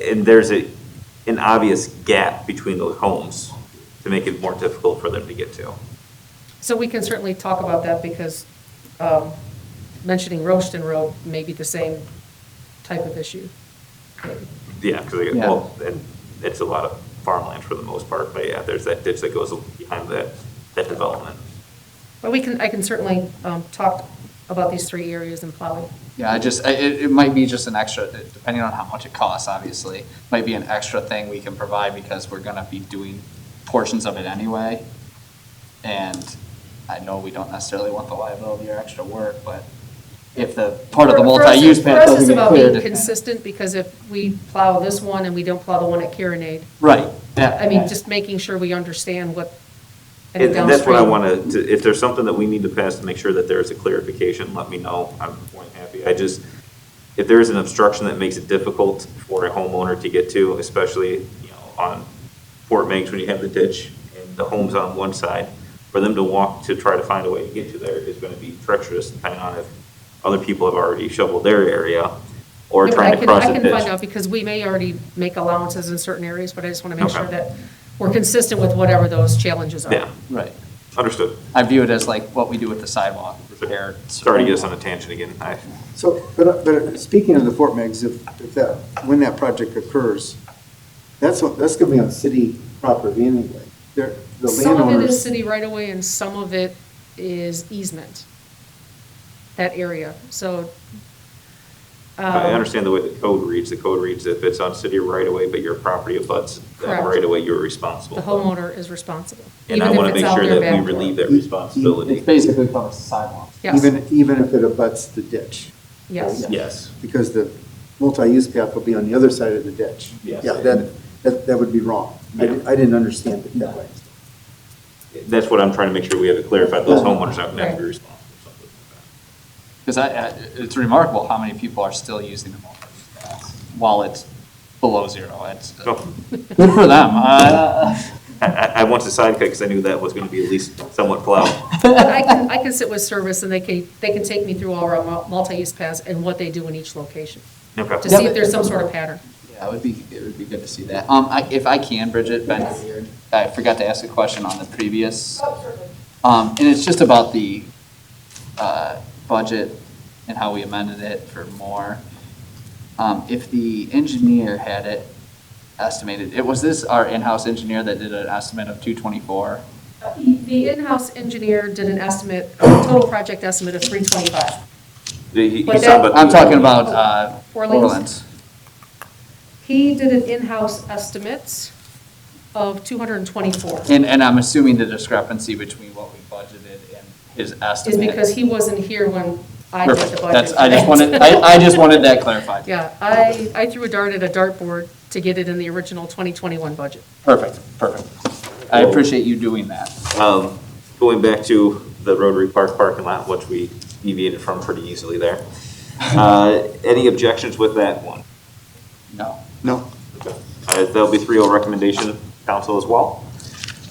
And there's an obvious gap between those homes to make it more difficult for them to get to. So we can certainly talk about that because mentioning Roaston Road may be the same type of issue. Yeah, because, Yeah. well, and it's a lot of farmland for the most part, but yeah, there's that ditch that goes behind that development. But I can certainly talk about these three areas and plow it. Yeah, it might be just an extra, depending on how much it costs, obviously, might be an extra thing we can provide because we're gonna be doing portions of it anyway. And I know we don't necessarily want the liability or extra work, but if the part of the For us, multi-use path it's doesn't get about cleared. being consistent, because if we plow this one and we don't plow the one at Carronade, Right, yeah. I mean, just making sure we understand what any And that's what I downstream. want to, if there's something that we need to pass to make sure that there is a clarification, let me know. I'm more than happy. If there is an obstruction that makes it difficult for a homeowner to get to, especially, on Fort Meigs when you have the ditch and the homes on one side, for them to walk to try to find a way to get to there is going to be treacherous, depending on if other people have already shoveled their area or Yeah, but trying to cross I a can ditch. find out, because we may already make allowances in certain areas, but I just want to make sure Okay. that we're consistent with whatever those challenges are. Yeah, Right. understood. I view it as like what we do with the sidewalk, repair. Sorry to get us on a tangent again. So, but speaking of the Fort Meigs, when that project occurs, that's gonna be on city property anyway. The Some of it is landowners, city right away and some of it is easement, that area, so. I understand the way the code reads. The code reads if it's on city right away, but your property abuts that Correct. right away, you're responsible. The homeowner is responsible. And I even if want to it's make out sure their that we back door. relieve that It's responsibility. basically called a sidewalk. Yes, even if it abuts the ditch, yes. Yes. because the multi-use path will be on the other side of the ditch. Yes. Yeah, that would be wrong. I didn't understand it that way. That's what I'm trying to make sure we have it clarified. Those homeowners aren't going to have to be responsible for something like that. Because it's remarkable how many people are still using the multi-use paths while it's below zero. It's So, good for them. I want to sidekick because I knew that was going to be at least somewhat plowed. But I can sit with service and they can take me through all our multi-use paths and what they do in each location, to Okay. see if there's some sort of pattern. Yeah, it would be good to see that. If I can, Bridget, Ben, I forgot to ask a question on the previous. And it's just about the budget and how we amended it for more. If the engineer had it estimated, was this our in-house engineer that did an estimate of 224? The in-house engineer did an estimate, a total project estimate of 325. He's But talking that- about I'm the- talking about Orleans? Orleans. He did an in-house estimate of 224. And I'm assuming the discrepancy between what we budgeted and his Is estimate. because he wasn't here when I did the Perfect. budget. I just wanted that clarified. Yeah, I threw a dart at a dartboard to get it in the original 2021 budget. Perfect. I appreciate you doing that. Going back to the Rotary Park parking lot, which we deviated from pretty easily there. Any objections with that one? No. No, There'll be 3-0 recommendation, council as well.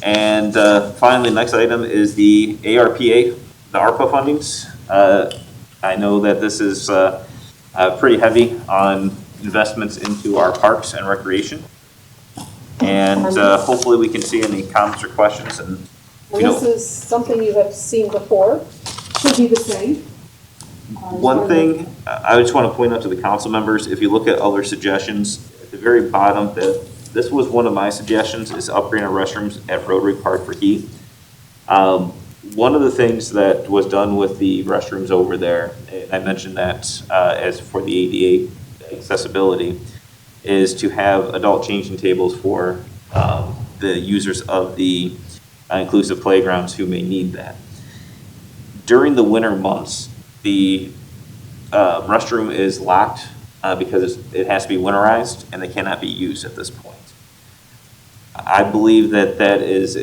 And finally, next item is the ARPA, the ARPA fundings. I know that this is pretty heavy on investments into our parks and recreation. And hopefully we can see any comments or questions and, you This know, is something you have seen before, should be the same. one thing I just want to point out to the council members, if you look at other suggestions, at the very bottom, that this was one of my suggestions, is upgrading our restrooms at Rotary Park for Heath. One of the things that was done with the restrooms over there, and I mentioned that as for the ADA accessibility, is to have adult changing tables for the users of the inclusive playgrounds who may need that. During the winter months, the restroom is locked because it has to be winterized and they cannot be used at this point. I believe that that is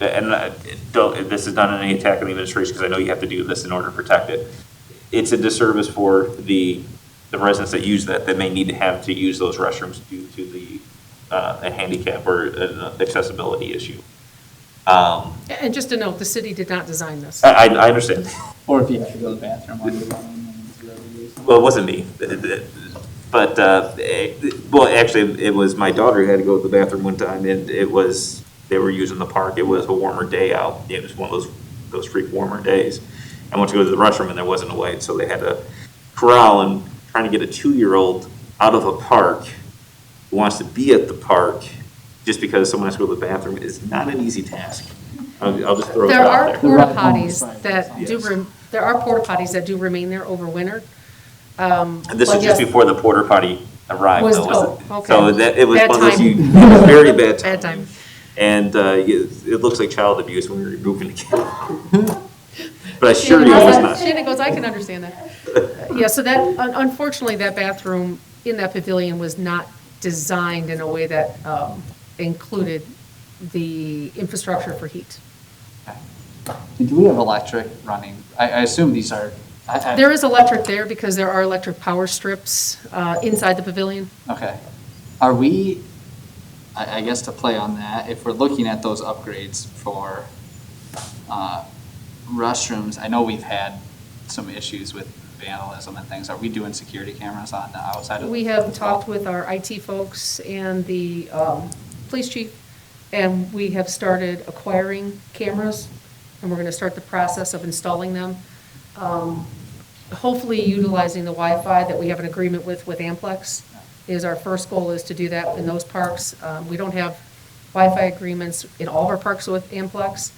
and this is not any attack on the administration, because I know you have to do this in order to protect it. It's a disservice for the residents that use that may need to have to use those restrooms due to a handicap or an accessibility issue. And just to note, the city did not design this. I understand. Or if you have to go to the bathroom on your own. Well, it wasn't me, but, well, actually, it was my daughter who had to go to the bathroom one time, and they were using the park. It was a warmer day out. It was one of those freak warmer days. I went to go to the restroom, and there wasn't a way, so they had to corral, and trying to get a 2-year-old out of a park who wants to be at the park just because someone has to go to the bathroom is not an easy task. I'll just throw it There out are there. porta potties that Yes. there are porta potties that do remain there over winter. This But is just yes, before the porta potty arrived. Was- though, wasn't oh, it? okay. So it was Bad one of those, time. it was very bad time. Bad time. And it looks like child abuse when we were moving the camera. But I assure Shannon you it was goes, not. Shannon goes, I can understand that. Yeah, so that, unfortunately, that bathroom in that pavilion was not designed in a way that included the infrastructure for heat. And do we have electric running? I assume these are. There is electric there because there are electric power strips inside the pavilion. Okay. Are we, I guess to play on that, if we're looking at those upgrades for restrooms, I know we've had some issues with vandalism and things. Are we doing security cameras on the outside of? We have talked with our IT folks and the police chief, and we have started acquiring cameras, and we're going to start the process of installing them. Hopefully utilizing the Wi-Fi that we have an agreement with Amplex is our first goal, is to do that in those parks. We don't have Wi-Fi agreements in all of our parks with Amplex,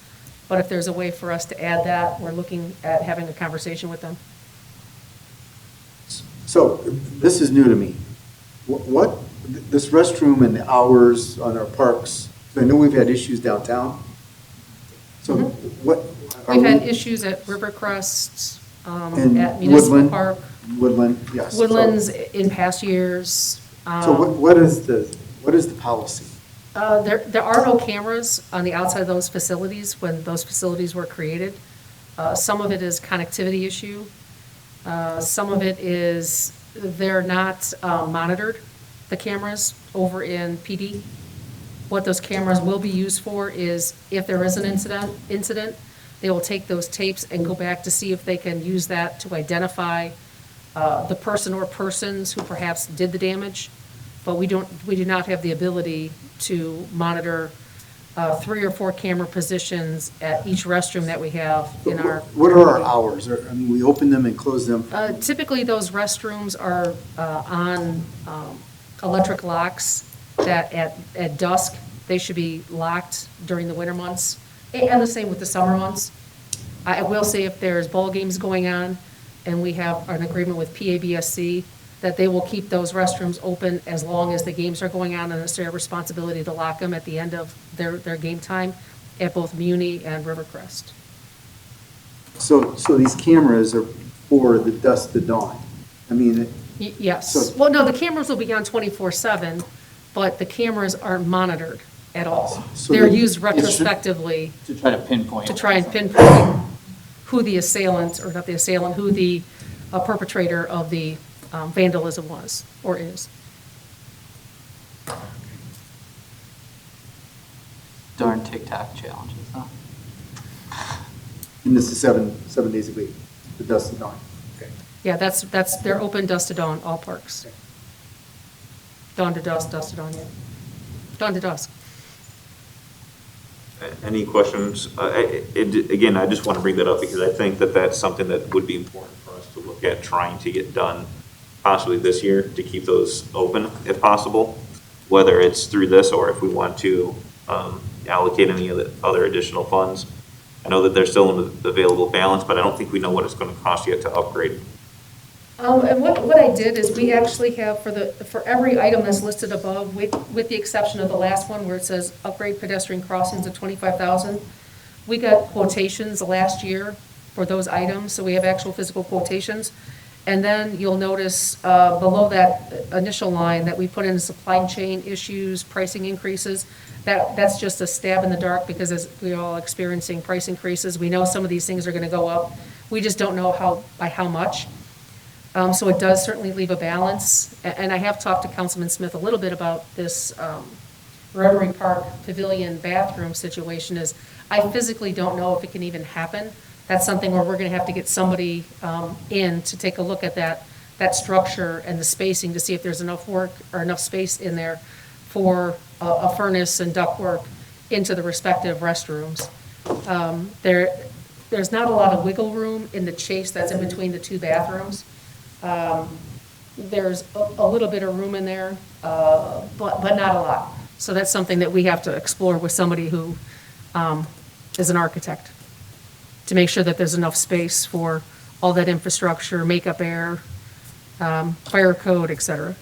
but if there's a way for us to add that, we're looking at having a conversation with them. So this is new to me. What, this restroom and the hours on our parks, I know we've had issues downtown. So what? are We've had we- issues at Rivercrest, And at Municipal Woodland? Park, Woodland, yes. So- Woodlands in past years. So what is the policy? There are no cameras on the outside of those facilities when those facilities were created. Some of it is connectivity issue. Some of it is they're not monitored, the cameras over in PD. What those cameras will be used for is if there is an incident, they will take those tapes and go back to see if they can use that to identify the person or persons who perhaps did the damage. But we do not have the ability to monitor 3 or 4 camera positions at each restroom that we have in our. What are our hours? I mean, we open them and close them. Typically, those restrooms are on electric locks that at dusk, they should be locked during the winter months, and the same with the summer months. I will say if there's ball games going on, and we have an agreement with PABSC, that they will keep those restrooms open as long as the games are going on, and it's their responsibility to lock them at the end of their game time at both Muni and Rivercrest. So these cameras are for the dusk to dawn. I mean, Yes. So- Well, no, the cameras will be on 24/7, but the cameras aren't monitored at all. So They're they- used it should- retrospectively To try to pinpoint. to try and pinpoint who the assailant, or not the assailant, who the perpetrator of the vandalism was or is. Darn TikTok challenges, huh? and this is seven days a week, the dusk to dawn. Yeah, they're open dusk to dawn, all parks. Dawn to dusk, dusk to dawn, yeah. Dawn to dusk. Any questions? Again, I just want to bring that up because I think that that's something that would be important for us to look at trying to get done possibly this year to keep those open if possible, whether it's through this or if we want to allocate any of the other additional funds. I know that there's still an available balance, but I don't think we know what it's going to cost yet to upgrade. And what I did is we actually have for every item that's listed above, with the exception of the last one where it says upgrade pedestrian crossings of 25,000, we got quotations last year for those items, so we have actual physical quotations. And then you'll notice below that initial line that we put in supply chain issues, pricing increases, that's just a stab in the dark because as we're all experiencing price increases, we know some of these things are gonna go up. We just don't know by how much. So it does certainly leave a balance. And I have talked to Councilman Smith a little bit about this Rotary Park Pavilion bathroom situation is, I physically don't know if it can even happen. That's something where we're gonna have to get somebody in to take a look at that structure and the spacing to see if there's enough work or enough space in there for a furnace and ductwork into the respective restrooms. There's not a lot of wiggle room in the chase that's in between the two bathrooms. There's a little bit of room in there, but not a lot. So that's something that we have to explore with somebody who is an architect to make sure that there's enough space for all that infrastructure, makeup air, fire code, et cetera.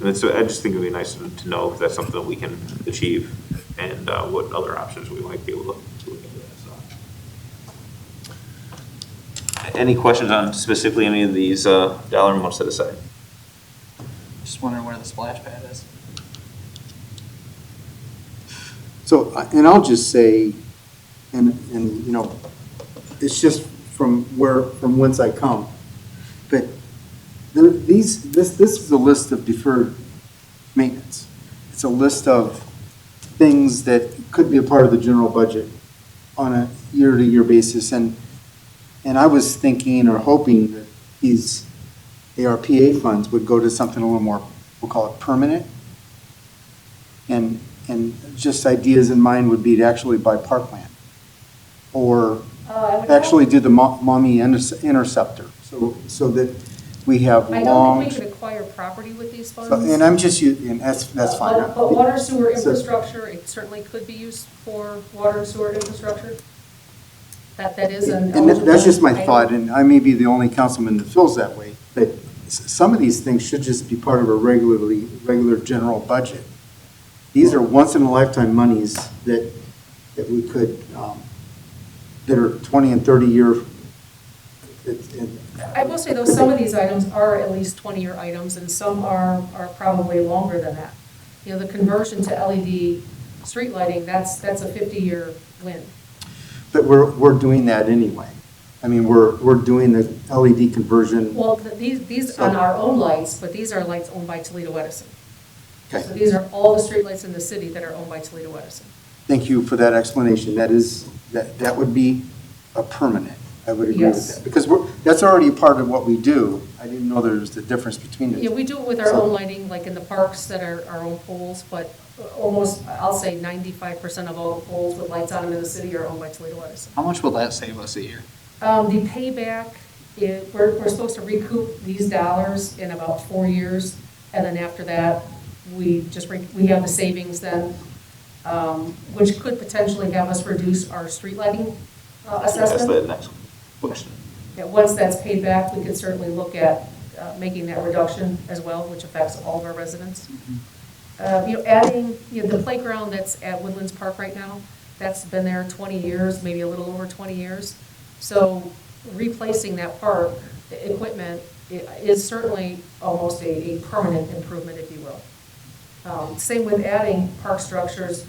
And so I just think it'd be nice to know if that's something that we can achieve and what other options we might be able to look into that. So. Any questions on specifically any of these dollar amounts set aside? Just wondering where the splash pad is. So, and I'll just say, and you know, it's just from whence I come, but this is a list of deferred maintenance. It's a list of things that could be a part of the general budget on a year-to-year basis, and I was thinking or hoping that these ARPA funds would go to something a little more, we'll call it permanent, and just ideas in mind would be to actually buy Parkland, or actually do the Mommy Interceptor, so that we have I long. don't think we could acquire property with these funds. And I'm just using, and that's fine. But water sewer So- infrastructure, it certainly could be used for water and sewer infrastructure. That is an. And that's just my eligible thought, item. and I may be the only councilman that feels that way, but some of these things should just be part of a regular general budget. These are once-in-a-lifetime monies that we could, that are 20 and 30-year. I will say though, some of these items are at least 20-year items and some are probably longer than that. You know, the conversion to LED street lighting, that's a 50-year win. But we're doing that anyway. I mean, we're doing the LED conversion. Well, these on our own lights, but these are lights owned by Toledo Edison. Okay. So these are all the street lights in the city that are owned by Toledo Edison. Thank you for that explanation. That would be a permanent. I would agree with Yes. that. Because that's already a part of what we do. I didn't know there was the difference between the Yeah, two. we do it with our own lighting, like in the parks that are our own poles, but almost, I'll say 95% of all the poles with lights on them in the city are owned by Toledo Edison. How much will that save us a year? The payback, we're supposed to recoup these dollars in about 4 years, and then after that, we have the savings then, which could potentially have us reduce our street lighting That's assessment. the next question. Yeah, once that's paid back, we could certainly look at making that reduction as well, which affects all of our residents. Adding, the playground that's at Woodlands Park right now, that's been there 20 years, maybe a little over 20 years. So replacing that park equipment is certainly almost a permanent improvement, if you will. Same with adding park structures,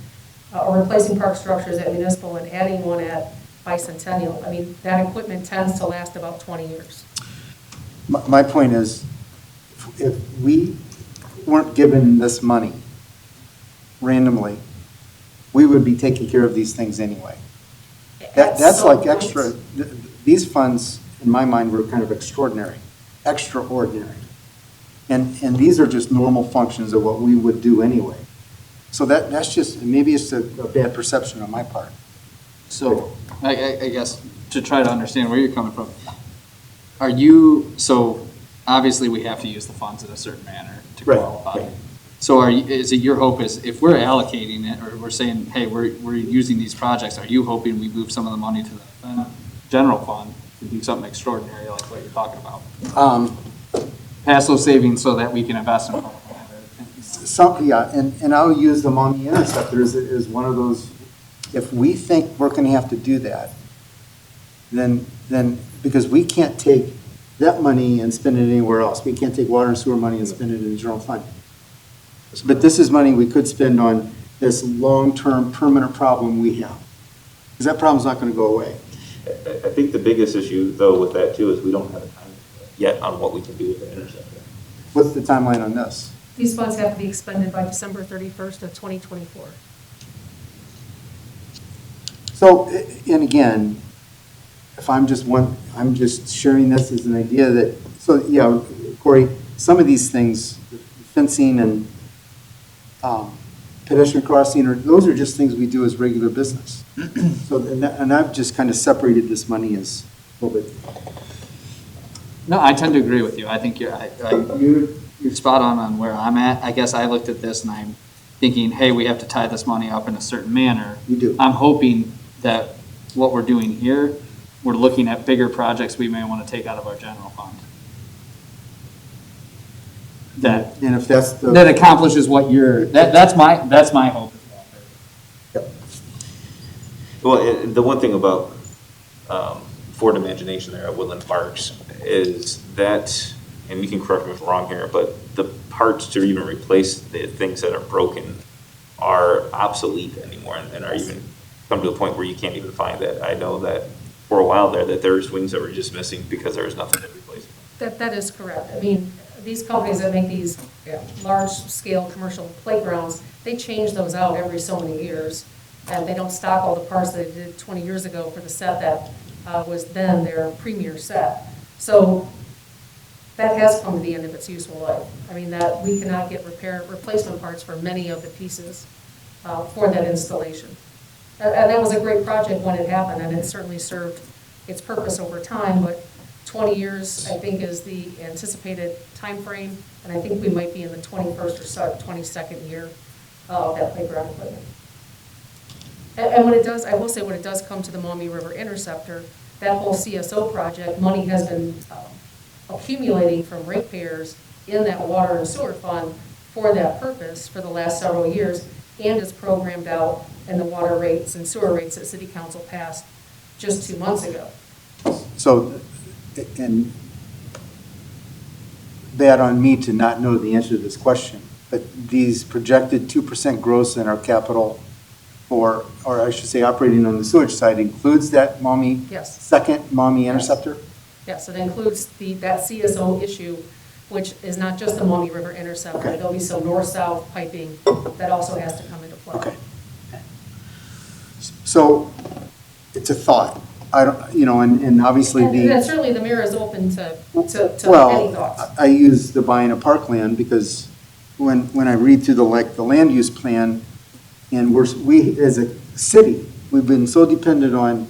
or replacing park structures at Municipal and adding one at Bicentennial. I mean, that equipment tends to last about 20 years. My point is, if we weren't given this money randomly, we would be taking care of these things anyway. That's At like some extra, point. these funds, in my mind, were kind of extraordinary. And these are just normal functions of what we would do anyway. So that's just, maybe it's a bad perception on my part. So, I guess, to try to understand where you're coming from, so obviously we have to use the funds in a certain manner to Right, qualify. right. So is it your hope is, if we're allocating it, or we're saying, hey, we're using these projects, are you hoping we move some of the money to the general fund to do something extraordinary like what you're talking about? Pass those savings so that we can invest in And I'll use the Mommy Interceptor as one of those, if we think we're gonna have to do that, then, because we can't take that money and spend it anywhere else. We can't take water and sewer money and spend it in the general fund. But this is money we could spend on this long-term permanent problem we have. Because that problem's not gonna go away. I think the biggest issue, though, with that too, is we don't have a time yet on what we can do with the interceptor. What's the timeline on this? These funds have to be expended by December 31st of 2024. So, and again, if I'm just sharing this as an idea that, so, yeah, Corey, some of these things, fencing and pedestrian crossing, those are just things we do as regular business. So, and I've just kind of separated this money as a little bit. No, I tend to agree with you. I think you're spot on where I'm at. I guess I looked at this and I'm thinking, hey, we have to tie this money up in a certain manner. You do. I'm hoping that what we're doing here, we're looking at bigger projects we may want to take out of our general fund. And if that's the. That accomplishes what that's my hope. Well, the one thing about Forward Imagination there at Woodland Parks is that, and you can correct me if I'm wrong here, but the parts to even replace the things that are broken are obsolete anymore and are even come to a point where you can't even find that. I know that for a while there that there were swings that were just missing because there was nothing to replace them. That is correct. I mean, these companies that make these large-scale commercial playgrounds, they change those out every so many years, and they don't stock all the parts that they did 20 years ago for the set that was then their premier set. So that has come to the end of its useful life. I mean, that we cannot get replacement parts for many of the pieces for that installation. And that was a great project when it happened, and it certainly served its purpose over time, but 20 years, I think, is the anticipated time frame, and I think we might be in the 21st or 22nd year of that playground equipment. And when it does, I will say when it does come to the Maumee River Interceptor, that whole CSO project, money has been accumulating from ratepayers in that water and sewer fund for that purpose for the last several years, and is programmed out in the water rates and sewer rates that City Council passed just 2 months ago. So, and bad on me to not know the answer to this question, but these projected 2% growth in our capital or I should say operating on the sewage side includes that Maumee? Yes. Second Maumee interceptor? Yes, it includes that CSO issue, which is not just the Maumee River Interceptor. Okay. There'll be some north-south piping that also has to come into play. Okay. So it's a thought. I don't, and obviously And certainly the mayor is open to any thoughts. Well, I use the buying of Parkland because when I read through the land use plan, and we as a city, we've been so dependent on,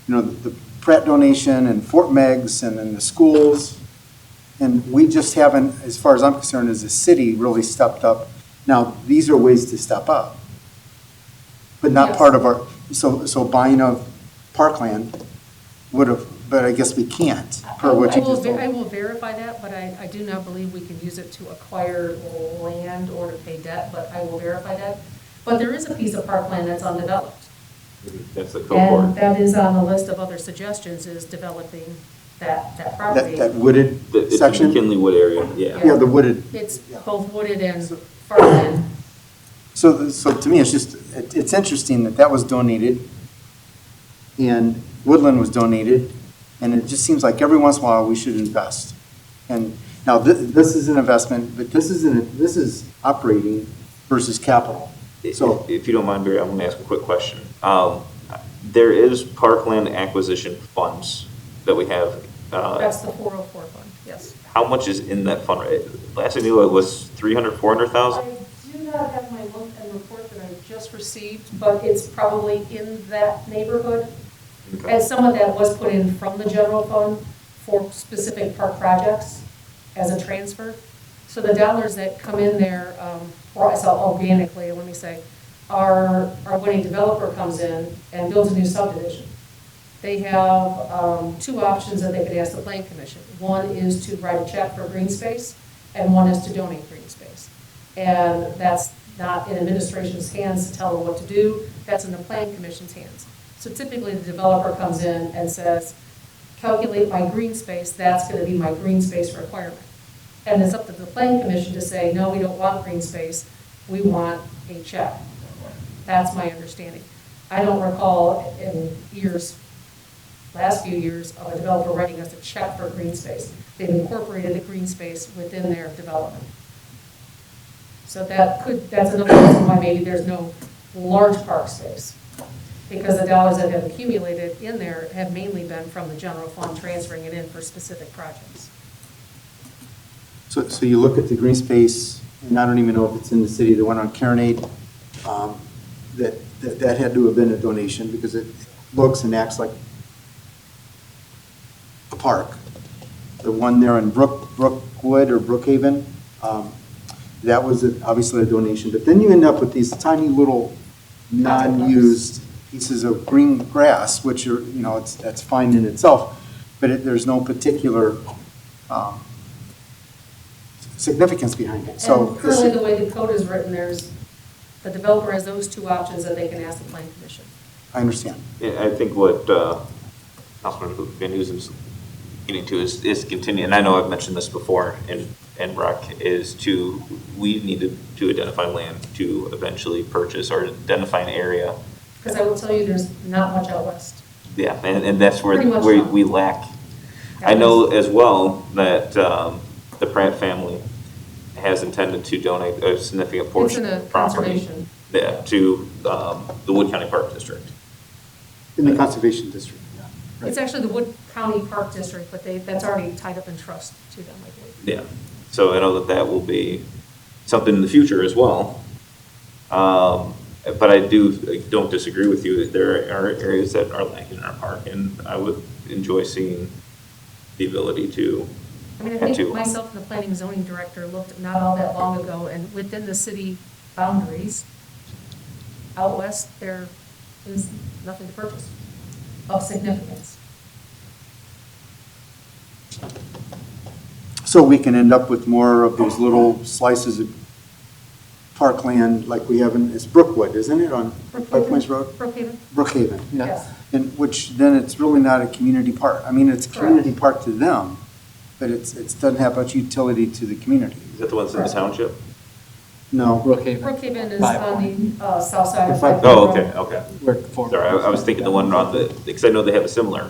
the Pratt donation and Fort Meigs and then the schools, and we just haven't, as far as I'm concerned, as a city, really stepped up. Now, these are ways to step up, but not Yes. part of our, so buying of Parkland would have, but I guess we can't, per what you just told. I will verify that, but I do not believe we can use it to acquire land or to pay debt, but I will verify that. But there is a piece of parkland that's undeveloped. That's the And cohort. that is on the list of other suggestions, is developing that property. That wooded It's the section? McKinley Wood area, yeah. Yeah, the wooded. It's both wooded and farmland. So to me, it's interesting that was donated and Woodland was donated, and it just seems like every once in a while we should invest. And now this is an investment, but this is operating versus capital. So If you don't mind, Barry, I'm going to ask a quick question. There is Parkland acquisition funds that we have. That's the 404 fund, yes. How much is in that fund? Last I knew it was 300, 400,000? I do not have my look and report that I just received, but it's probably in that neighborhood. Okay. And some of that was put in from the general fund for specific park projects as a transfer. So the dollars that come in there, so organically, let me say, are when a developer comes in and builds a new subdivision. They have two options that they could ask the Plan Commission. One is to write a check for green space, and one is to donate green space. And that's not in administration's hands to tell them what to do, that's in the Plan Commission's hands. So typically, the developer comes in and says, calculate my green space, that's gonna be my green space requirement. And it's up to the planning commission to say, no, we don't want green space, we want a check. That's my understanding. I don't recall in last few years, of a developer writing us a check for green space. They've incorporated the green space within their development. So that's another reason why maybe there's no large park space. Because the dollars that have accumulated in there have mainly been from the general fund transferring it in for specific projects. So you look at the green space, and I don't even know if it's in the city, the one on Carenade, that had to have been a donation because it looks and acts like a park. The one there in Brookwood or Brookhaven, that was obviously a donation. But then you end up with these tiny little non-used pieces of green grass, which are, that's fine in itself, but there's no particular significance behind it. So And currently, the way the code is written, the developer has those two options that they can ask the planning commission. I understand. Yeah, I think what Councilman Van Huzen's getting to is continue, and I know I've mentioned this before in REC, we needed to identify land to eventually purchase or identify an area. Because I will tell you, there's not much out west. Yeah, and that's where Pretty much where not. we lack. I know as well that the Pratt family has intended to donate a significant portion It's in a of property conservation. to the Wood County Park District. In the Conservation District, yeah. Right. It's actually the Wood County Park District, but that's already tied up in trust to them, I believe. Yeah, so I know that will be something in the future as well. But I don't disagree with you. There are areas that are lacking in our park, and I would enjoy seeing the ability to. I mean, I think myself and the planning and zoning director looked not all that long ago, and within the city boundaries, out west, there is nothing to purchase of significance. So we can end up with more of those little slices of parkland like we have it's Brookwood, isn't it, on Five Points Road? Brookhaven? Brookhaven, yeah. Yes. And which then it's really not a community park. I mean, it's a community park to them, but it doesn't have much utility to the community. Is that the ones in the township? No. Brookhaven. Brookhaven is Five on Point. the south side of Five Five Point Oh, Road. okay. We're four. Sorry, I was thinking the one on because I know they have a similar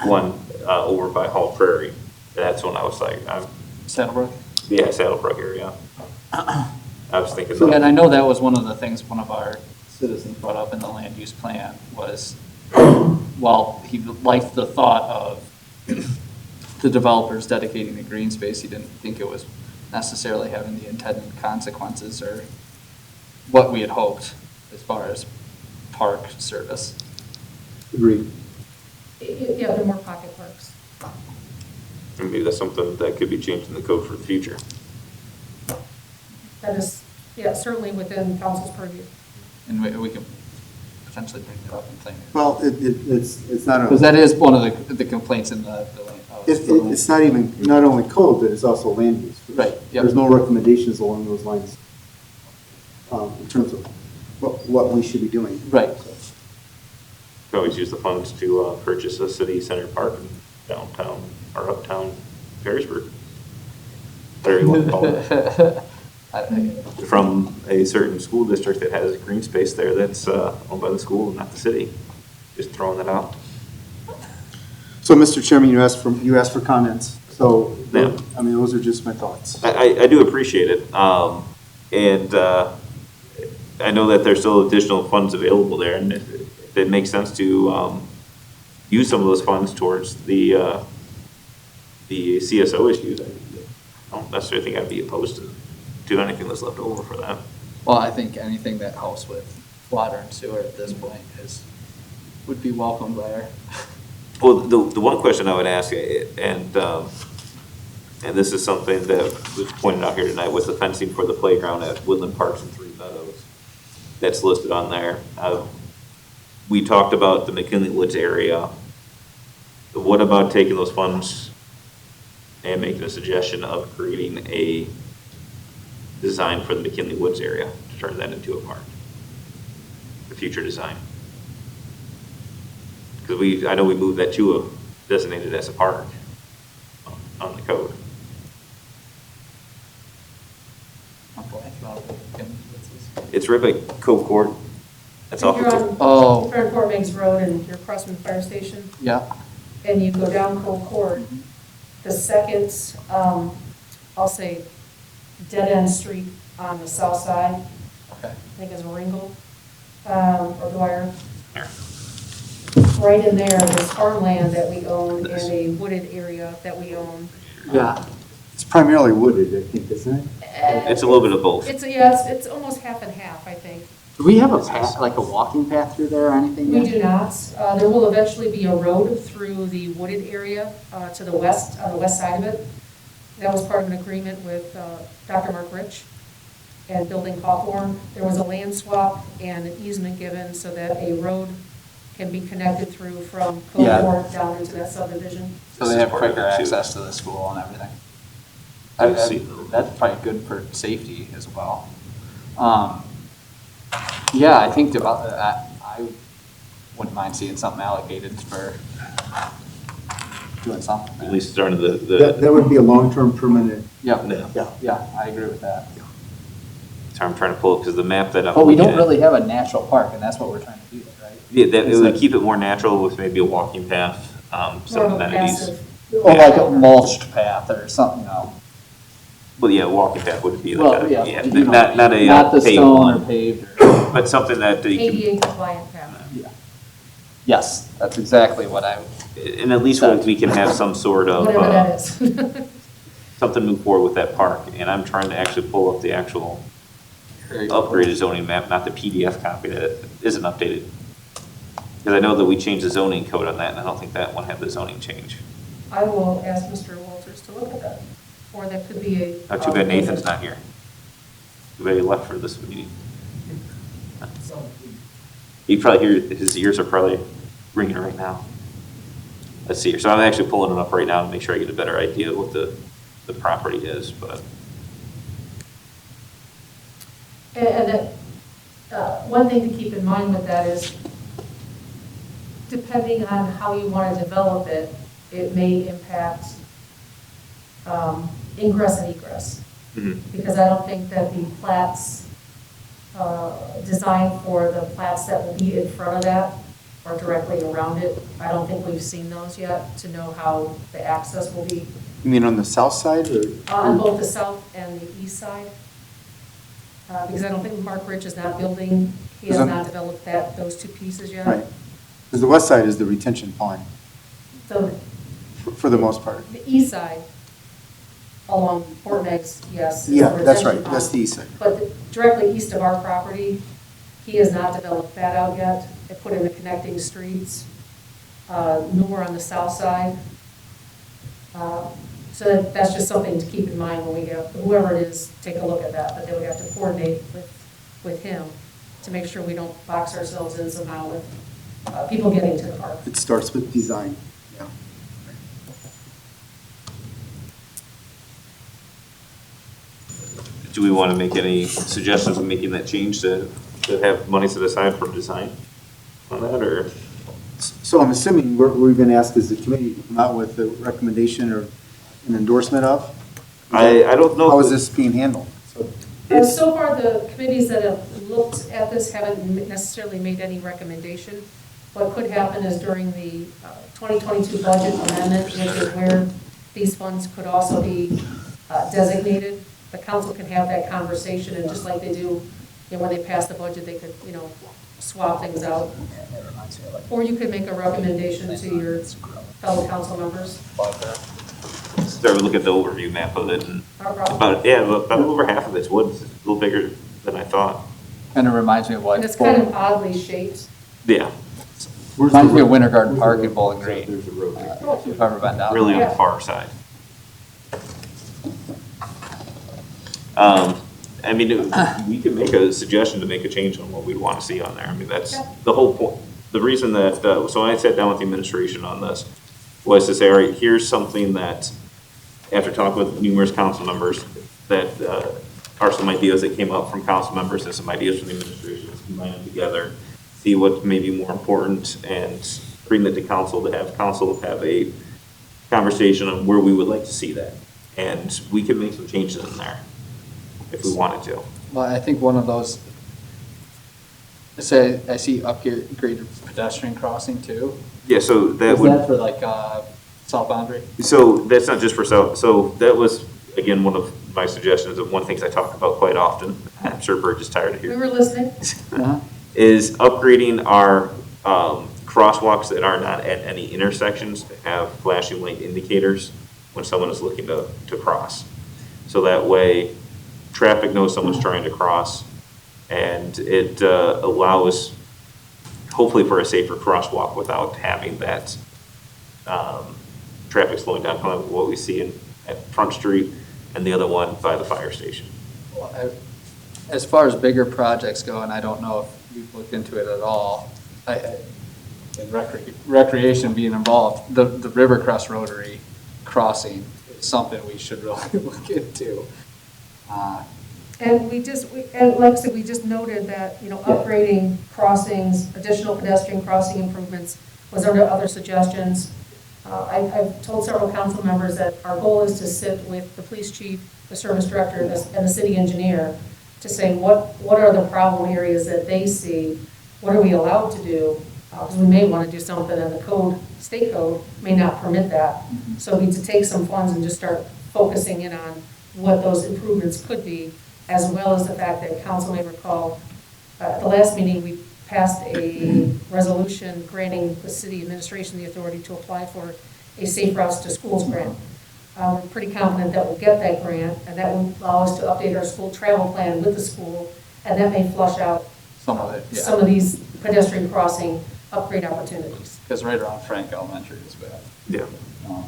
one over by Hall Prairie. That's when I was like, Saddlebrook. yeah, Saddlebrook area. I was thinking. And I know that was one of the things one of our citizens brought up in the land use plan was, while he liked the thought of the developers dedicating the green space, he didn't think it was necessarily having the intended consequences or what we had hoped as far as park service. Agreed. Yeah, they're more pocket parks. And maybe that's something that could be changed in the code for the future. That is, yeah, certainly within council's purview. And we can potentially bring it up in planning. Well, it's not Because that is one of the complaints in the it's not even, not only code, but it's also land use. Right, yep. There's no recommendations along those lines in terms of what we should be doing. Right. Could always use the funds to purchase a city center park in downtown or uptown Perrysburg. Whatever you want to call it. From a certain school district that has green space there that's owned by the school and not the city. Just throwing that out. So, Mr. Chairman, you asked for comments. So, Yeah. I mean, those are just my thoughts. I do appreciate it. And I know that there's still additional funds available there, and if it makes sense to use some of those funds towards the CSO issues, I don't necessarily think I'd be opposed to anything that's left over for that. Well, I think anything that helps with water and sewer at this point would be welcomed there. Well, the one question I would ask, and this is something that was pointed out here tonight, was the fencing for the playground at Woodland Parks and Three Meadows. That's listed on there. We talked about the McKinley Woods area. What about taking those funds and making a suggestion of creating a design for the McKinley Woods area to turn that into a park? The future design. Because I know we moved that to a designated as a park on the code. It's right by Cove Court. That's If off you're of, on, if you're on Fort Meigs Road and you're across from the fire station, Yeah, and you go down Cove Court, the second, I'll say, dead-end street on the south side, okay. I think is Ringgold, or Dwyer. here. Right in there, there's farmland that we own and a wooded area that we own. Yeah, It's primarily wooded, I think, isn't it? It's a little bit of both. It's almost half and half, I think. do we have a path, like a walking path through there or anything? We yet? do not. There will eventually be a road through the wooded area to the west, on the west side of it. That was part of an agreement with Dr. Mark Rich and Building Hawthorne. There was a land swap and an easement given so that a road can be connected through from Yeah. Cove Court down into that subdivision. So they have quicker access to the school and everything. I've seen those. That's probably good for safety as well. Yeah, I think about that, I wouldn't mind seeing something allocated for doing something. At least starting That would be a long-term permanent, Yeah, Yeah. yeah, I agree with that. I'm trying to pull, because the map that I'm But we looking don't at- really have a natural park, and that's what we're trying to do, right? Yeah, that, it Is would that- keep it more natural with maybe a walking path, More some of a amenities. passive. Or like a mulched path or something, you know. Well, yeah, walking path would be Well, like a, yeah, yeah, you know, not a Not the paved stone or one, paved or, but something that you ADA compliant path. yeah. Yes, that's exactly what I, can, and at least we can have some sort of, Whatever that is. something move forward with that park. And I'm trying to actually pull up the actual upgraded zoning map, not the PDF copy that isn't updated. Because I know that we changed the zoning code on that, and I don't think that one had the zoning change. I will ask Mr. Walters to look at that, or that could be a. Not too bad Nathan's not here. Too bad he left for this meeting. You probably hear, his ears are probably ringing right now. Let's see here. So I'm actually pulling it up right now to make sure I get a better idea of what the property is, but. And that, one thing to keep in mind with that is, depending on how you want to develop it, it may impact ingress and egress. Mhm. Because I don't think that the plats designed for the plats that will be in front of that or directly around it, I don't think we've seen those yet to know how the access will be you mean on the south side or? on both the south and the east side. Because I don't think Mark Rich is not building, he has Isn't- not developed those two pieces yet. Right. Because the west side is the retention pond, So for the most part. the east side along Fort Meigs, yes. is Yeah, the that's retention right, that's pond. the east side. But directly east of our property, he has not developed that out yet. They put in the connecting streets, newer on the south side. So that's just something to keep in mind when we have, whoever it is, take a look at that. But they would have to coordinate with him to make sure we don't box ourselves in somehow with people getting to the park. It starts with design, yeah. Do we want to make any suggestions of making that change to have money set aside for design on that, or? So I'm assuming we've been asked as the committee to come out with a recommendation or an endorsement of? I don't know. How is this being handled? So So far, the committees that have looked at this haven't necessarily made any recommendation. What could happen is during the 2022 budget amendment, which is where these funds could also be designated, the council can have that conversation, and just like they do, when they pass the budget, they could, swap things out. Or you could make a recommendation to your fellow council members. Start to look at the overview map of it, and Our problem. about over half of it's wood. It's a little bigger than I thought. kind of reminds me of what. And it's kind of oddly shaped. Yeah, Reminds me of Winter Garden Park in Bowling Green, There's a road. if you've ever been down. really on there. the far side. I mean, we could make a suggestion to make a change on what we'd want to see on there. I mean, that's the whole point. The reason that, so I sat down with the administration on this was to say, all right, here's something that, after talking with numerous council members, that are some ideas that came up from council members and some ideas from the administration, let's combine them together, see what may be more important, and bring that to council, to have council have a conversation on where we would like to see that. And we could make some changes in there if we wanted to. Well, I think one of those, So I see upgraded pedestrian crossing too. Yeah, so that Is would. that for like, south boundary? So that's not just for South, so that was, again, one of my suggestions, and one of the things I talk about quite often. I'm sure Bert is tired of We hearing. were listening. Uh-huh. Is upgrading our crosswalks that are not at any intersections to have flashing light indicators when someone is looking to cross. So that way, traffic knows someone's trying to cross, and it allows, hopefully, for a safer crosswalk without having that traffic slowing down, kind of what we see at Front Street and the other one by the fire station. Well, as far as bigger projects go, and I don't know if we've looked into it at all, and recreation being involved, the Rivercrest Rotary crossing is something we should really look into. And and like I said, we just noted that, upgrading crossings, additional pedestrian crossing improvements was under other suggestions. I've told several council members that our goal is to sit with the police chief, the service director, and the city engineer to say what are the problem areas that they see, what are we allowed to do, because we may want to do something and the state code may not permit that. So we need to take some funds and just start focusing in on what those improvements could be, as well as the fact that council may recall, at the last meeting, we passed a resolution granting the city administration the authority to apply for a Safe Routes to Schools grant. We're pretty confident that we'll get that grant, and that will allow us to update our school travel plan with the school, and that may flush out Some of it, yeah. some of these pedestrian crossing upgrade opportunities. Because right around Frank Elementary is bad. Yeah, Um,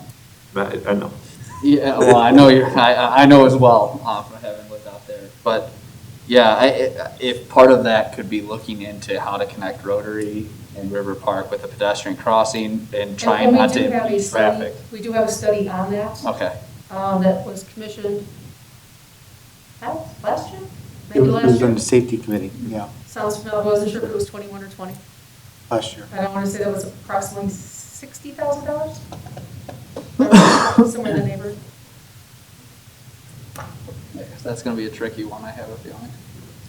I know. Yeah, well, I know I know as well, from having lived out there. But yeah, if part of that could be looking into how to connect Rotary and River Park with the pedestrian crossing and trying not to impede traffic. We do have a study on that. Okay. That was commissioned last year? It Maybe was last on year? the safety committee, yeah, Sounds familiar. I wasn't sure if it was 21 or 20. last year. And I want to say that was approximately $60,000. Somewhere in the neighborhood. That's going to be a tricky one, I have a feeling.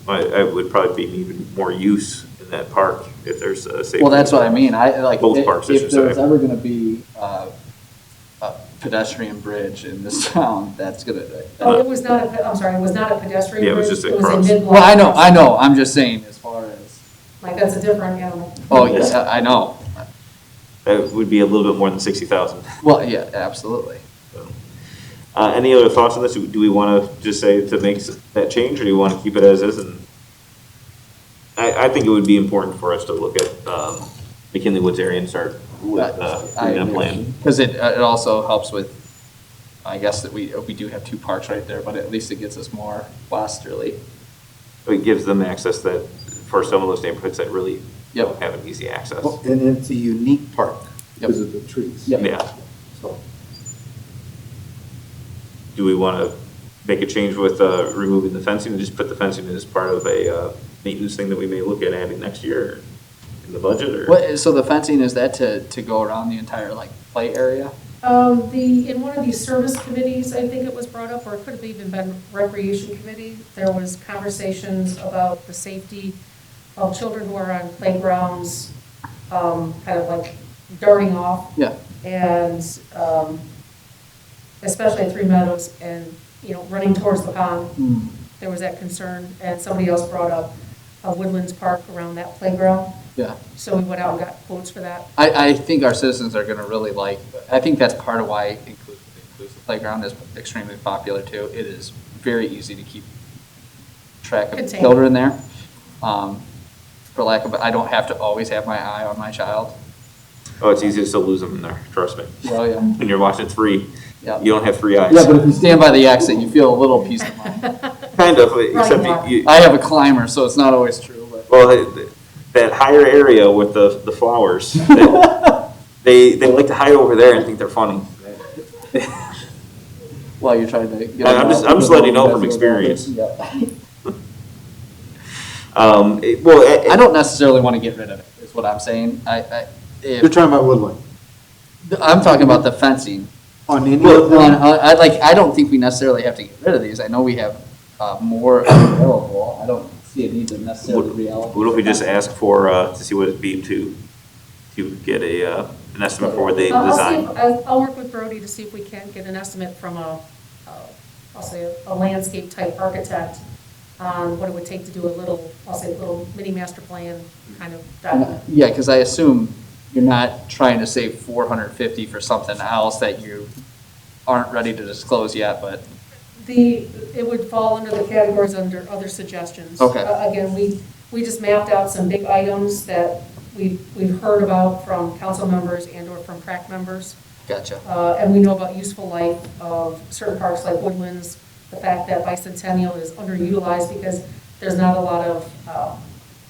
I would probably be even more use in that park if there's a safety. Well, that's what I mean. I like Both parks, I if should there's say. ever going to be a pedestrian bridge in this town, that's going to. Oh, it was not I'm sorry, it was not a pedestrian Yeah, it was bridge. just a It was cross. mid-block Well, I crossing. know. I'm just saying as far as. Like, that's a different animal. Oh, yes, I know. That would be a little bit more than 60,000. Well, yeah, absolutely. Any other thoughts on this? Do we want to just say to make that change, or do you want to keep it as is? And I think it would be important for us to look at McKinley Woods area and start with a plan. Because it also helps with, I guess that we do have two parks right there, but at least it gets us more westerly. It gives them access that, for some of those neighborhoods that really Yep. don't have an easy access. Well, and it's a unique park Yep. because of the trees. Yep. Yeah. So, Do we want to make a change with removing the fencing and just put the fencing as part of a maintenance thing that we may look at adding next year in the budget, or? So the fencing, is that to go around the entire like play area? In one of these service committees, I think it was brought up, or it could have even been recreation committee, there was conversations about the safety of children who are on playgrounds, kind of like darting off. Yeah. And especially at Three Meadows and, running towards the pond. There was that concern, and somebody else brought up Woodlands Park around that playground. Yeah. So we went out and got quotes for that. I think our citizens are gonna really I think that's part of why inclusive playground is extremely popular too. It is very easy to keep track of Contained. children there. For lack of, I don't have to always have my eye on my child. Oh, it's easy to still lose them in there, trust me. Well, yeah. When you're watching three, Yeah. you don't have three eyes. Yeah, but if you stand by the exit, you feel a little peace of mind. Kind of, except you, I have a climber, so it's not always true, but. well, that higher area with the flowers, they like to hide over there and think they're funny. While you're trying to get. I'm just letting you know from experience. Yeah. Well, I don't necessarily want to get rid of it, is what I'm saying. you're talking about Woodland. I'm talking about the fencing. On any Well, of them? I don't think we necessarily have to get rid of these. I know we have more available. I don't see a need to necessarily reallocate. What if we just ask for, to see what it'd be to get an estimate for the design? I'll work with Brody to see if we can get an estimate from I'll say a landscape type architect on what it would take to do a little mini master plan kind of document. Yeah, because I assume you're not trying to save 450 for something else that you aren't ready to disclose yet, but. It would fall under the categories under other suggestions. Okay. Again, we just mapped out some big items that we've heard about from council members and/or from PrAC members. Gotcha. And we know about useful life of certain parks like Woodlands, the fact that Bicentennial is underutilized because there's not a lot of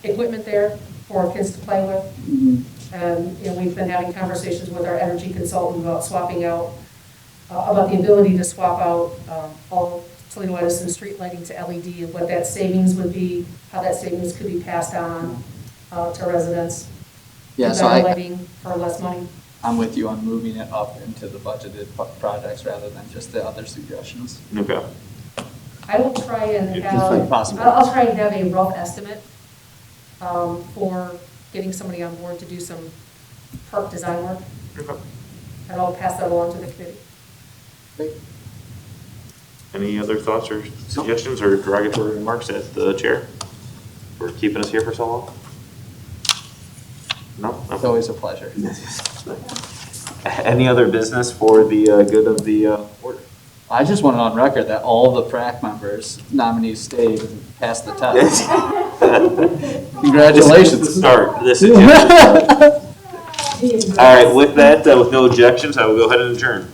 equipment there for kids to play with. Mm-hmm. And, we've been having conversations with our energy consultant about swapping out, about the ability to swap out all Toledo Edison street lighting to LED and what that savings would be, how that savings could be passed on to residents. Yeah, And so better lighting for less money. I'm with you on moving it up into the budgeted projects rather than just the other suggestions. Okay. I will try and If have, possible. I'll try and have a rough estimate for getting somebody on board to do some park design work. Okay. And I'll pass that along to the committee. Great. Any other thoughts or suggestions or derogatory remarks at the chair for keeping us here for so long? No? It's always a pleasure. Any other business for the good of the order? I just want it on record that all the PrAC members, nominees stayed and passed the test. Congratulations. This is the start. This is just the start. All right, with that, with no objections, I will go ahead and adjourn.